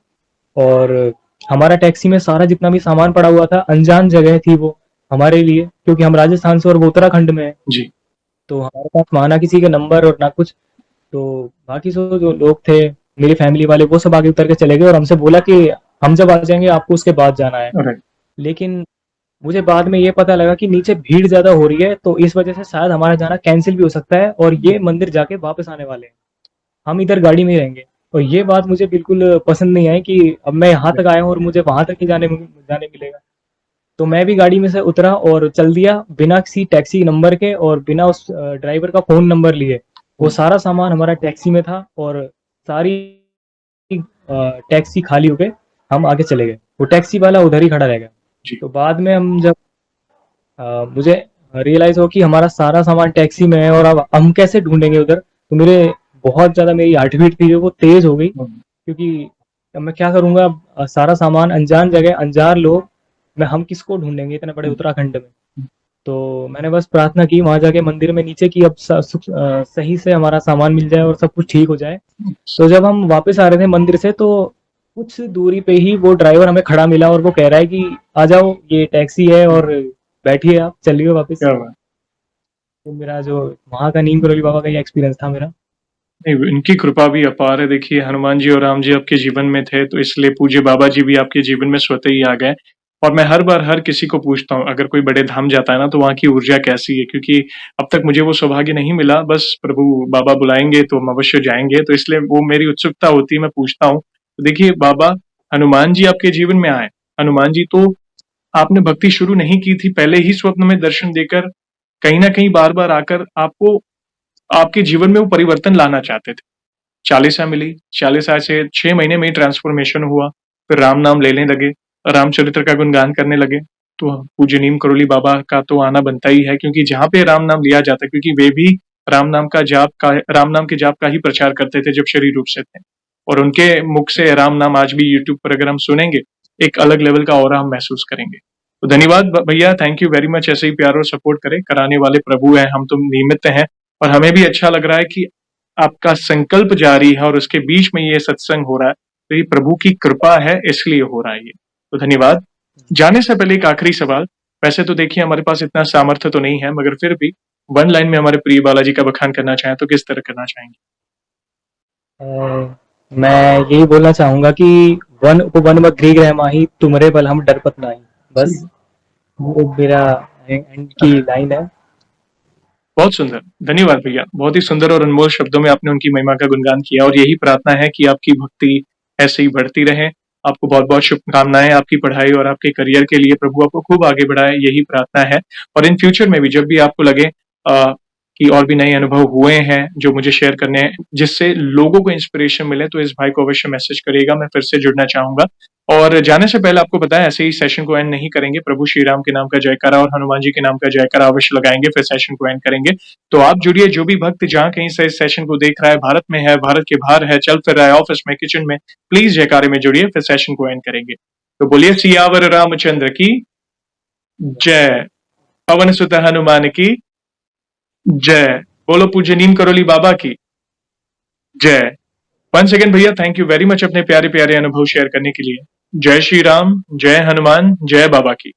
और हमारा टैक्सी में सारा जितना भी सामान पड़ा हुआ था, अनजान जगह थी वो हमारे लिए, क्योंकि हम राजस्थान से और वो उत्तराखंड में है। जी। तो हमारे पास वहाँ ना किसी के नंबर और ना कुछ। तो बाकी सब जो लोग थे, मेरी फैमिली वाले वो सब आगे उतर के चले गए और हमसे बोला कि हम जब आ जाएंगे आपको उसके बाद जाना है। राइट। लेकिन मुझे बाद में ये पता लगा कि नीचे भीड़ ज़्यादा हो रही है, तो इस वजह से शायद हमारा जाना कैंसिल भी हो सकता है और ये मंदिर जाके वापस आने वाले हैं। हम इधर गाड़ी में ही रहेंगे। और ये बात मुझे बिल्कुल पसंद नहीं आई कि अब मैं यहाँ तक आया हूँ और मुझे वहाँ तक ही जाने मिलेगा। तो मैं भी गाड़ी में से उतरा और चल दिया बिना किसी टैक्सी नंबर के और बिना उस ड्राइवर का फ़ोन नंबर लिए। वो सारा सामान हमारा टैक्सी में था और सारी टैक्सी खाली हो गए, हम आगे चले गए। वो टैक्सी वाला उधर ही खड़ा रह गया। जी। तो बाद में हम जब मुझे रियलाइज़ हुआ कि हमारा सारा सामान टैक्सी में है और अब हम कैसे ढूँढेंगे उधर? तो बहुत ज़्यादा मेरी हार्ट बीट थी जो वो तेज़ हो गई, क्योंकि अब मैं क्या करूँगा? सारा सामान अनजान जगह, अनजान लोग, मैं हम किसको ढूँढेंगे इतने बड़े उत्तराखंड में? तो मैंने बस प्रार्थना की वहाँ जाके मंदिर में नीचे कि अब सही से हमारा सामान मिल जाए और सब कुछ ठीक हो जाए। तो जब हम वापस आ रहे थे मंदिर से, तो कुछ दूरी पे ही वो ड्राइवर हमें खड़ा मिला और वो कह रहा है कि आ जाओ, ये टैक्सी है और बैठिए, आप चलिए वापस। क्या बात। तो मेरा जो वहाँ का नीम करोली बाबा का ये एक्सपीरियंस था मेरा। नहीं, इनकी कृपा भी अपार है। देखिए, हनुमान जी और राम जी आपके जीवन में थे, तो इसलिए पूज्य बाबा जी भी आपके जीवन में स्वतः ही आ गए। और मैं हर बार हर किसी को पूछता हूँ, अगर कोई बड़े धाम जाता है ना, तो वहाँ की ऊर्जा कैसी है? क्योंकि अब तक मुझे वो सौभाग्य नहीं मिला, बस प्रभु बाबा बुलाएँगे तो हम अवश्य जाएँगे, तो इसलिए वो मेरी उत्सुकता होती है, मैं पूछता हूँ। तो देखिए बाबा, हनुमान जी आपके जीवन में आए। हनुमान जी तो आपने भक्ति शुरू नहीं की थी, पहले ही स्वप्न में दर्शन देकर, कहीं न कहीं बार-बार आकर आपको आपके जीवन में वो परिवर्तन लाना चाहते थे। चालीसा मिली, चालीसा से 6 महीने में ही ट्रांसफॉर्मेशन हुआ, फिर राम नाम लेने लगे, रामचरित्र का गुणगान करने लगे। तो पूज्य नीम करोली बाबा का तो आना बनता ही है, क्योंकि जहाँ पे राम नाम लिया जाता है, क्योंकि वे भी राम नाम के जाप का ही प्रचार करते थे जब शरीर रूप से थे। और उनके मुख से राम नाम आज भी यूट्यूब पर अगर हम सुनेंगे, एक अलग लेवल का ऑरा हम महसूस करेंगे। तो धन्यवाद भैया, थैंक यू वेरी मच। ऐसे ही प्यार और सपोर्ट करें, कराने वाले प्रभु हैं, हम तो निमित्त हैं। और हमें भी अच्छा लग रहा है कि आपका संकल्प जारी है और उसके बीच में ये सत्संग हो रहा है, तो ये प्रभु की कृपा है, इसलिए हो रहा है ये। तो धन्यवाद। जाने से पहले एक आखिरी सवाल। वैसे तो देखिए हमारे पास इतना सामर्थ्य तो नहीं है, मगर फिर भी वन लाइन में हमारे प्रिय बालाजी का बखान करना चाहें तो किस तरह करना चाहेंगे? मैं यही बोलना चाहूँगा कि वन उपवन मगरी गृह माही, तुमरे बल हम डरपत नाही। बस वो मेरा एंड की लाइन है। बहुत सुंदर। धन्यवाद भैया। बहुत ही सुंदर और अनमोल शब्दों में आपने उनकी महिमा का गुणगान किया और यही प्रार्थना है कि आपकी भक्ति ऐसे ही बढ़ती रहे। आपको बहुत-बहुत शुभकामनाएँ आपकी पढ़ाई और आपके करियर के लिए। प्रभु आपको खूब आगे बढ़ाए, यही प्रार्थना है। और इन फ्यूचर में भी जब भी आपको लगे कि और भी नए अनुभव हुए हैं जो मुझे शेयर करने हैं, जिससे लोगों को इंस्पिरेशन मिले, तो इस भाई को अवश्य मैसेज करिएगा, मैं फिर से जुड़ना चाहूँगा। और जाने से पहले आपको पता है ऐसे ही सेशन को एंड नहीं करेंगे। प्रभु श्री राम के नाम का जयकारा और हनुमान जी के नाम का जयकारा अवश्य लगाएँगे, फिर सेशन को एंड करेंगे। तो आप जुड़िए, जो भी भक्त जहाँ कहीं से इस सेशन को देख रहा है, भारत में है, भारत के बाहर है, चल फिर रहा है, ऑफिस में, किचन में, प्लीज जयकारे में जुड़िए, फिर सेशन को एंड करेंगे। तो बोलिए सियावर रामचंद्र की जय, पवन सुत हनुमान की जय, बोलो पूज्य नीम करोली बाबा की जय। वंस अगेन भैया, थैंक यू वेरी मच अपने प्यारे प्यारे अनुभव शेयर करने के लिए। जय श्री राम, जय हनुमान, जय बाबा की।